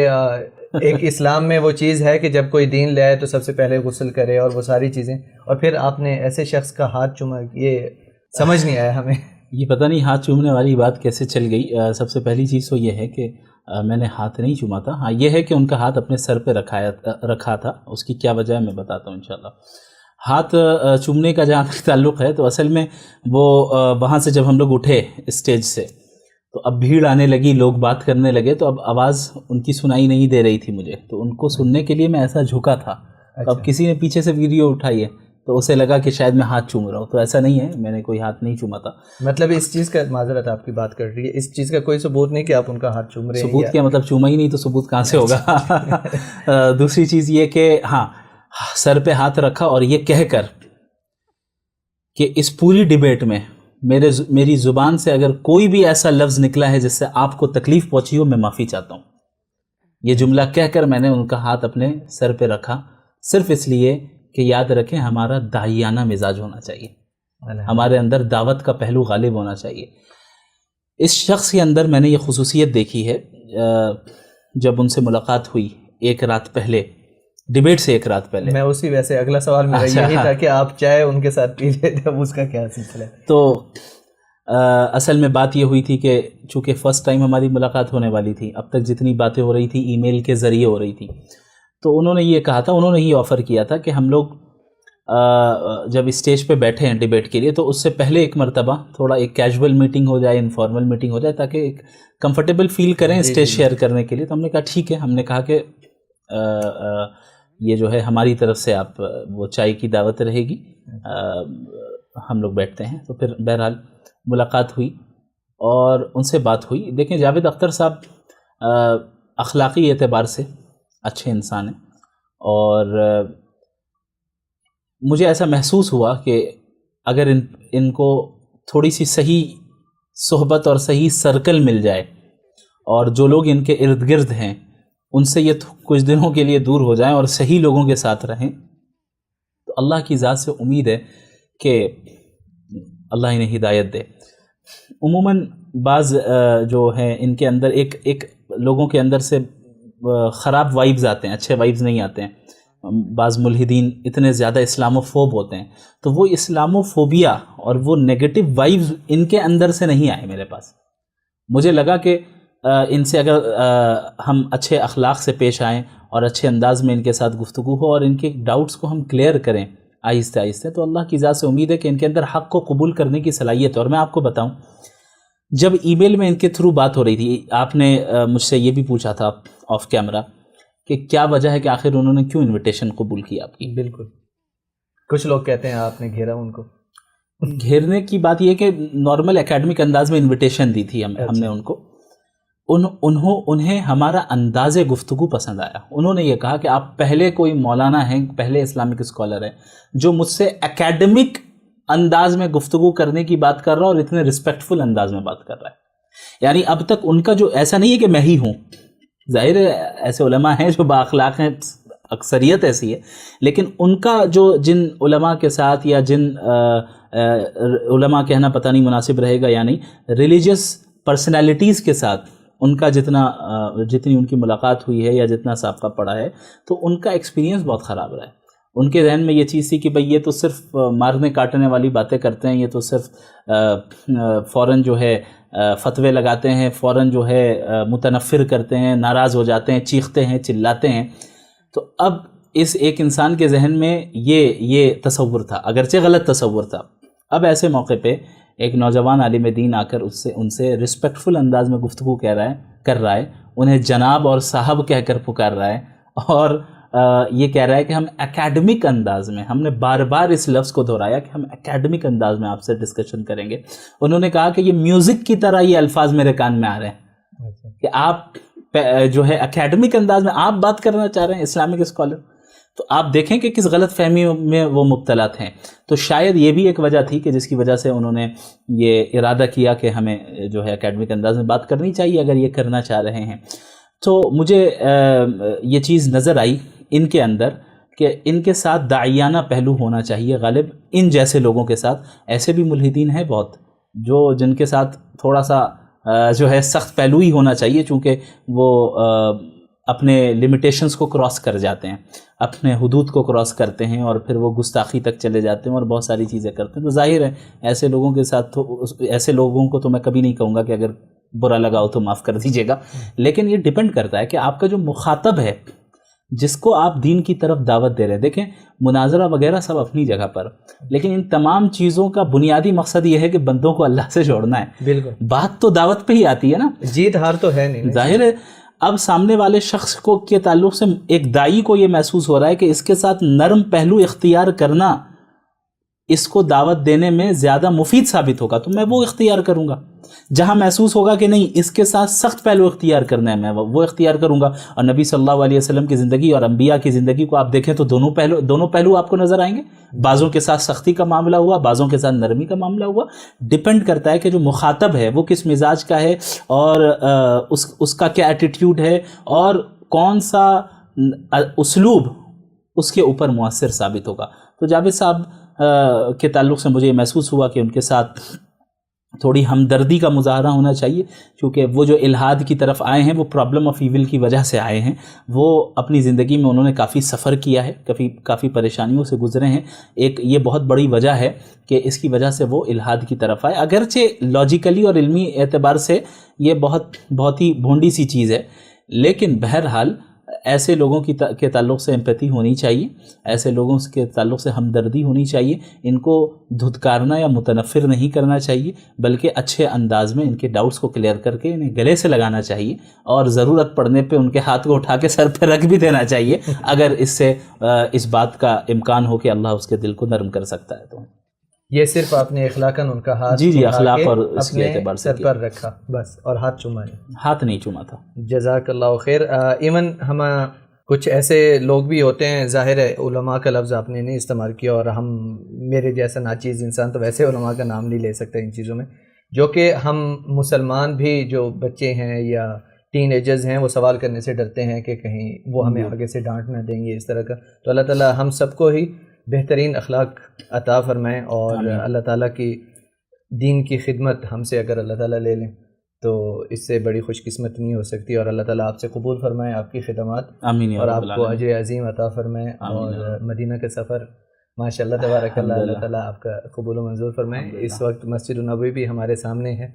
ایک اسلام میں وہ چیز ہے کہ جب کوئی دین لے آئے تو سب سے پہلے غسل کرے اور وہ ساری چیزیں، اور پھر آپ نے ایسے شخص کا ہاتھ چوما. یہ سمجھ نہیں آیا ہمیں. یہ پتہ نہیں ہاتھ چومنے والی بات کیسے چل گئی. سب سے پہلی چیز تو یہ ہے کہ میں نے ہاتھ نہیں چوما تھا. ہاں یہ ہے کہ ان کا ہاتھ اپنے سر پہ رکھا تھا. اس کی کیا وجہ ہے میں بتاتا ہوں انشاءاللہ. ہاتھ چومنے کا جہاں تک تعلق ہے تو اصل میں وہ وہاں سے جب ہم لوگ اٹھے اسٹیج سے تو اب بھیڑ آنے لگی، لوگ بات کرنے لگے، تو اب آواز ان کی سنائی نہیں دے رہی تھی مجھے. تو ان کو سننے کے لیے میں ایسا جھکا تھا. اب کسی نے پیچھے سے ویڈیو اٹھائی ہے تو اسے لگا کہ شاید میں ہاتھ چوم رہا ہوں. تو ایسا نہیں ہے، میں نے کوئی ہاتھ نہیں چوما تھا. مطلب اس چیز کا معذرت آپ کی بات کر رہی ہے، اس چیز کا کوئی ثبوت نہیں کہ آپ ان کا ہاتھ چوم رہے ہیں. ثبوت کیا مطلب چوما ہی نہیں تو ثبوت کہاں سے ہوگا. دوسری چیز یہ کہ ہاں سر پہ ہاتھ رکھا اور یہ کہہ کر کہ اس پوری ڈیبیٹ میں میری زبان سے اگر کوئی بھی ایسا لفظ نکلا ہے جس سے آپ کو تکلیف پہنچی ہو، میں معافی چاہتا ہوں. یہ جملہ کہہ کر میں نے ان کا ہاتھ اپنے سر پہ رکھا، صرف اس لیے کہ یاد رکھیں ہمارا داعیانہ مزاج ہونا چاہیے، ہمارے اندر دعوت کا پہلو غالب ہونا چاہیے. اس شخص کے اندر میں نے یہ خصوصیت دیکھی ہے. جب ان سے ملاقات ہوئی ایک رات پہلے، ڈیبیٹ سے ایک رات پہلے، میں اسی ویسے اگلا سوال میرا یہی تھا کہ آپ چائے ان کے ساتھ پی لیتے تھے، اس کا کیا سلسلہ ہے؟ تو اصل میں بات یہ ہوئی تھی کہ چونکہ فرسٹ ٹائم ہماری ملاقات ہونے والی تھی، اب تک جتنی باتیں ہو رہی تھی ای میل کے ذریعے ہو رہی تھی، تو انہوں نے یہ کہا تھا، انہوں نے یہ آفر کیا تھا کہ ہم لوگ جب اسٹیج پہ بیٹھے ہیں ڈیبیٹ کے لیے تو اس سے پہلے ایک مرتبہ تھوڑا ایک کیجول میٹنگ ہو جائے, انفارمل میٹنگ ہو جائے, تاکہ ایک کمفرٹیبل فیل کریں اسٹیج شیئر کرنے کے لیے. تو ہم نے کہا ٹھیک ہے, ہم نے کہا کہ یہ جو ہے ہماری طرف سے آپ وہ چائے کی دعوت رہے گی, ہم لوگ بیٹھتے ہیں. تو پھر بہرحال ملاقات ہوئی اور ان سے بات ہوئی. دیکھیں جاوید اختر صاحب اخلاقی اعتبار سے اچھے انسان ہیں, اور مجھے ایسا محسوس ہوا کہ اگر ان کو تھوڑی سی صحیح صحبت اور صحیح سرکل مل جائے, اور جو لوگ ان کے ارد گرد ہیں ان سے یہ کچھ دنوں کے لیے دور ہو جائیں اور صحیح لوگوں کے ساتھ رہیں, تو اللہ کی ذات سے امید ہے کہ اللہ انہیں ہدایت دے. عموماً بعض جو ہیں ان کے اندر ایک لوگوں کے اندر سے خراب وائبز آتے ہیں, اچھے وائبز نہیں آتے ہیں. بعض ملحدین اتنے زیادہ اسلاموفوب ہوتے ہیں, تو وہ اسلاموفوبیا اور وہ نیگیٹو وائبز ان کے اندر سے نہیں آئے میرے پاس. مجھے لگا کہ ان سے اگر ہم اچھے اخلاق سے پیش آئیں اور اچھے انداز میں ان کے ساتھ گفتگو ہو اور ان کے ڈاؤٹس کو ہم کلیئر کریں آہستہ آہستہ, تو اللہ کی ذات سے امید ہے کہ ان کے اندر حق کو قبول کرنے کی صلاحیت ہے. اور میں آپ کو بتاؤں, جب ای میل میں ان کے تھرو بات ہو رہی تھی, آپ نے مجھ سے یہ بھی پوچھا تھا آف کیمرہ کہ کیا وجہ ہے کہ آخر انہوں نے کیوں انویٹیشن قبول کی آپ کی. بالکل, کچھ لوگ کہتے ہیں آپ نے گھیرا ان کو. گھیرنے کی بات یہ کہ نارمل اکیڈمک انداز میں انویٹیشن دی تھی ہم نے ان کو. انہیں ہمارا انداز گفتگو پسند آیا. انہوں نے یہ کہا کہ آپ پہلے کوئی مولانا ہیں, پہلے اسلامک اسکالر ہیں جو مجھ سے اکیڈمک انداز میں گفتگو کرنے کی بات کر رہا اور اتنے رسپیکٹفل انداز میں بات کر رہا ہے. یعنی اب تک ان کا جو ایسا نہیں ہے کہ میں ہی ہوں, ظاہر ہے ایسے علماء ہیں جو بااخلاق ہیں, اکثریت ایسی ہے, لیکن ان کا جو جن علماء کے ساتھ یا جن علماء کہنا پتہ نہیں مناسب رہے گا یا نہیں, ریلیجیس پرسنالٹیز کے ساتھ ان کا جتنی ان کی ملاقات ہوئی ہے یا جتنا سابقہ پڑا ہے, تو ان کا ایکسپیرینس بہت خراب رہا ہے. ان کے ذہن میں یہ چیز تھی کہ بھئی یہ تو صرف مارنے کاٹنے والی باتیں کرتے ہیں, یہ تو صرف فوراً جو ہے فتوے لگاتے ہیں, فوراً جو ہے متنفر کرتے ہیں, ناراض ہو جاتے ہیں, چیختے ہیں, چلاتے ہیں. تو اب اس ایک انسان کے ذہن میں یہ تصور تھا, اگرچہ غلط تصور تھا. اب ایسے موقع پہ ایک نوجوان عالم دین آ کر ان سے رسپیکٹفل انداز میں گفتگو کر رہا ہے, انہیں جناب اور صاحب کہہ کر پکار رہا ہے, اور یہ کہہ رہا ہے کہ ہم اکیڈمک انداز میں, ہم نے بار بار اس لفظ کو دہرایا کہ ہم اکیڈمک انداز میں آپ سے ڈسکشن کریں گے. انہوں نے کہا کہ یہ میوزک کی طرح یہ الفاظ میرے کان میں آ رہے ہیں کہ آپ جو ہے اکیڈمک انداز میں آپ بات کرنا چاہ رہے ہیں اسلامک اسکالر. تو آپ دیکھیں کہ کس غلط فہمی میں وہ مبتلا تھے. تو شاید یہ بھی ایک وجہ تھی کہ جس کی وجہ سے انہوں نے یہ ارادہ کیا کہ ہمیں جو ہے اکیڈمک انداز میں بات کرنی چاہیے اگر یہ کرنا چاہ رہے ہیں. تو مجھے یہ چیز نظر آئی ان کے اندر کہ ان کے ساتھ داعیانہ پہلو ہونا چاہیے غالب, ان جیسے لوگوں کے ساتھ. ایسے بھی ملحدین ہیں بہت جن کے ساتھ تھوڑا سا جو ہے سخت پہلو ہی ہونا چاہیے, چونکہ وہ اپنے لمیٹیشنز کو کراس کر جاتے ہیں, اپنے حدود کو کراس کرتے ہیں, اور پھر وہ گستاخی تک چلے جاتے ہیں اور بہت ساری چیزیں کرتے ہیں. تو ظاہر ہے ایسے لوگوں کے ساتھ ایسے لوگوں کو تو میں کبھی نہیں کہوں گا کہ اگر برا لگاؤ تو معاف کر دیجیے گا, لیکن یہ ڈیپینڈ کرتا ہے کہ آپ کا جو مخاطب ہے جس کو آپ دین کی طرف دعوت دے رہے ہیں. دیکھیں مناظرہ وغیرہ سب اپنی جگہ پر, لیکن ان تمام چیزوں کا بنیادی مقصد یہ ہے کہ بندوں کو اللہ سے جوڑنا ہے. بالکل, بات تو دعوت پہ ہی آتی ہے نا, جیت ہار تو ہے نہیں. ظاہر ہے اب سامنے والے شخص کو کے تعلق سے ایک دائی کو یہ محسوس ہو رہا ہے کہ اس کے ساتھ نرم پہلو اختیار کرنا اس کو دعوت دینے میں زیادہ مفید ثابت ہوگا, تو میں وہ اختیار کروں گا. جہاں محسوس ہوگا کہ نہیں اس کے ساتھ سخت پہلو اختیار کرنا ہے, میں وہ اختیار کروں گا. اور نبی صلی اللہ علیہ وسلم کی زندگی اور انبیاء کی زندگی کو آپ دیکھیں تو دونوں پہلو آپ کو نظر آئیں گے. بعضوں کے ساتھ سختی کا معاملہ ہوا, بعضوں کے ساتھ نرمی کا معاملہ ہوا. ڈیپینڈ کرتا ہے کہ جو مخاطب ہے وہ کس مزاج کا ہے, اور اس کا کیا ایٹیٹیوڈ ہے, اور کون سا اسلوب اس کے اوپر مؤثر ثابت ہوگا. تو جاوید صاحب کے تعلق سے مجھے یہ محسوس ہوا کہ ان کے ساتھ تھوڑی ہمدردی کا مظاہرہ ہونا چاہیے, کیونکہ وہ جو الحاد کی طرف آئے ہیں وہ پرابلم آف ایول کی وجہ سے آئے ہیں. وہ اپنی زندگی میں انہوں نے کافی سفر کیا ہے, کافی پریشانیوں سے گزرے ہیں. ایک یہ بہت بڑی وجہ ہے کہ اس کی وجہ سے وہ الحاد کی طرف آئے. اگرچہ لاجیکلی اور علمی اعتبار سے یہ بہت ہی بھونڈی سی چیز ہے, لیکن بہرحال ایسے لوگوں کے تعلق سے ایمپیتھی ہونی چاہیے، ایسے لوگوں کے تعلق سے ہمدردی ہونی چاہیے، ان کو دھتکارنا یا متنفر نہیں کرنا چاہیے، بلکہ اچھے انداز میں ان کے ڈاؤٹس کو کلیئر کر کے انہیں گلے سے لگانا چاہیے، اور ضرورت پڑنے پہ ان کے ہاتھ کو اٹھا کے سر پہ رکھ بھی دینا چاہیے اگر اس سے اس بات کا امکان ہو کہ اللہ اس کے دل کو نرم کر سکتا ہے۔ تو یہ صرف آپ نے اخلاقاً ان کا ہاتھ جی اٹھا اخلاق کے اور اس کے اپنے اعتبار سے سر پر رکھا بس، اور ہاتھ چوما نہیں، ہاتھ نہیں چوما تھا۔ جزاک اللہ خیر۔ ایون ہم کچھ ایسے لوگ بھی ہوتے ہیں، ظاہر ہے علماء کا لفظ آپ نے نہیں استعمال کیا، اور ہم میرے جیسا ناچیز انسان تو ویسے علماء کا نام نہیں لے سکتا ان چیزوں میں، جو کہ ہم مسلمان بھی جو بچے ہیں یا ٹین ایجرز ہیں وہ سوال کرنے سے ڈرتے ہیں کہ کہیں وہ ہمیں آگے سے ڈانٹ نہ دیں گے اس طرح کا۔ تو اللہ تعالیٰ ہم سب کو ہی بہترین اخلاق عطا فرمائیں، اور اللہ تعالیٰ کی دین کی خدمت ہم سے اگر اللہ تعالیٰ لے لیں تو اس سے بڑی خوش قسمت نہیں ہو سکتی، اور اللہ تعالیٰ آپ سے قبول فرمائے آپ کی خدمات، اور آپ کو اجر عظیم عطا فرمائے، اور مدینہ کا سفر ماشاء اللہ تبارک اللہ، اللہ تعالیٰ آپ کا قبول و منظور فرمائے۔ اس وقت مسجد النبوی بھی ہمارے سامنے ہے،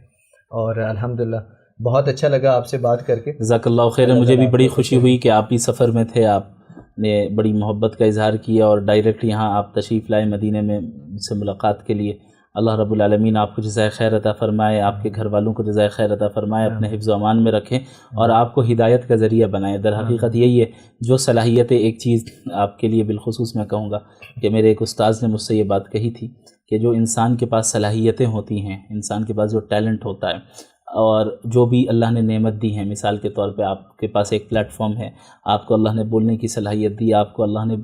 اور الحمدللہ بہت اچھا لگا آپ سے بات کر کے۔ جزاک اللہ خیر، مجھے بھی بڑی خوشی ہوئی کہ آپ ہی سفر میں تھے، آپ نے بڑی محبت کا اظہار کیا اور ڈائریکٹ یہاں آپ تشریف لائے مدینہ میں سے ملاقات کے لیے۔ اللہ رب العالمین آپ کو جزائے خیر عطا فرمائے، آپ کے گھر والوں کو جزائے خیر عطا فرمائے، اپنے حفظ و امان میں رکھیں اور آپ کو ہدایت کا ذریعہ بنائے۔ در حقیقت یہی ہے جو صلاحیتیں، ایک چیز آپ کے لیے بالخصوص میں کہوں گا کہ میرے ایک استاذ نے مجھ سے یہ بات کہی تھی کہ جو انسان کے پاس صلاحیتیں ہوتی ہیں، انسان کے پاس جو ٹیلنٹ ہوتا ہے، اور جو بھی اللہ نے نعمت دی ہے، مثال کے طور پہ آپ کے پاس ایک پلیٹ فارم ہے، آپ کو اللہ نے بولنے کی صلاحیت دی، آپ کو اللہ نے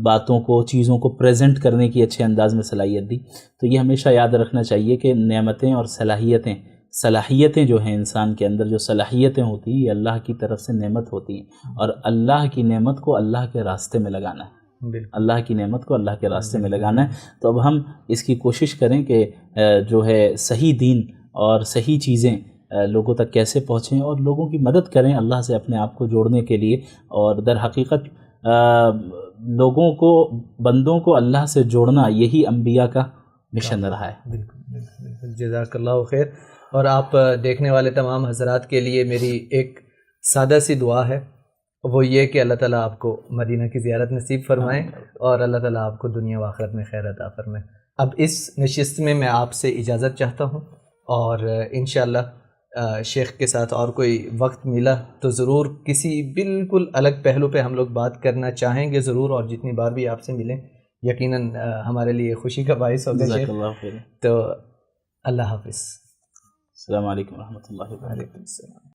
باتوں کو، چیزوں کو پریزنٹ کرنے کی اچھے انداز میں صلاحیت دی، تو یہ ہمیشہ یاد رکھنا چاہیے کہ نعمتیں اور صلاحیتیں جو ہیں انسان کے اندر جو صلاحیتیں ہوتی ہیں، یہ اللہ کی طرف سے نعمت ہوتی ہیں، اور اللہ کی نعمت کو اللہ کے راستے میں لگانا ہے، اللہ کی نعمت کو اللہ کے راستے میں لگانا ہے۔ تو اب ہم اس کی کوشش کریں کہ جو ہے صحیح دین اور صحیح چیزیں لوگوں تک کیسے پہنچیں، اور لوگوں کی مدد کریں اللہ سے اپنے آپ کو جوڑنے کے لیے، اور در حقیقت لوگوں کو، بندوں کو اللہ سے جوڑنا یہی انبیاء کا مشن رہا ہے۔ بالکل، جزاک اللہ خیر۔ اور آپ دیکھنے والے تمام حضرات کے لیے میری ایک سادہ سی دعا ہے، وہ یہ کہ اللہ تعالیٰ آپ کو مدینہ کی زیارت نصیب فرمائیں، اور اللہ تعالیٰ آپ کو دنیا و آخرت میں خیر عطا فرمائے۔ اب اس نشست میں آپ سے اجازت چاہتا ہوں، اور انشاءاللہ شیخ کے ساتھ اور کوئی وقت ملا تو ضرور کسی بالکل الگ پہلو پہ ہم لوگ بات کرنا چاہیں گے ضرور، اور جتنی بار بھی آپ سے ملیں یقیناً ہمارے لیے خوشی کا باعث ہوگا شیخ۔ تو اللہ حافظ، السلام علیکم ورحمۃ اللہ وبرکاتہ۔ وعلیکم السلام۔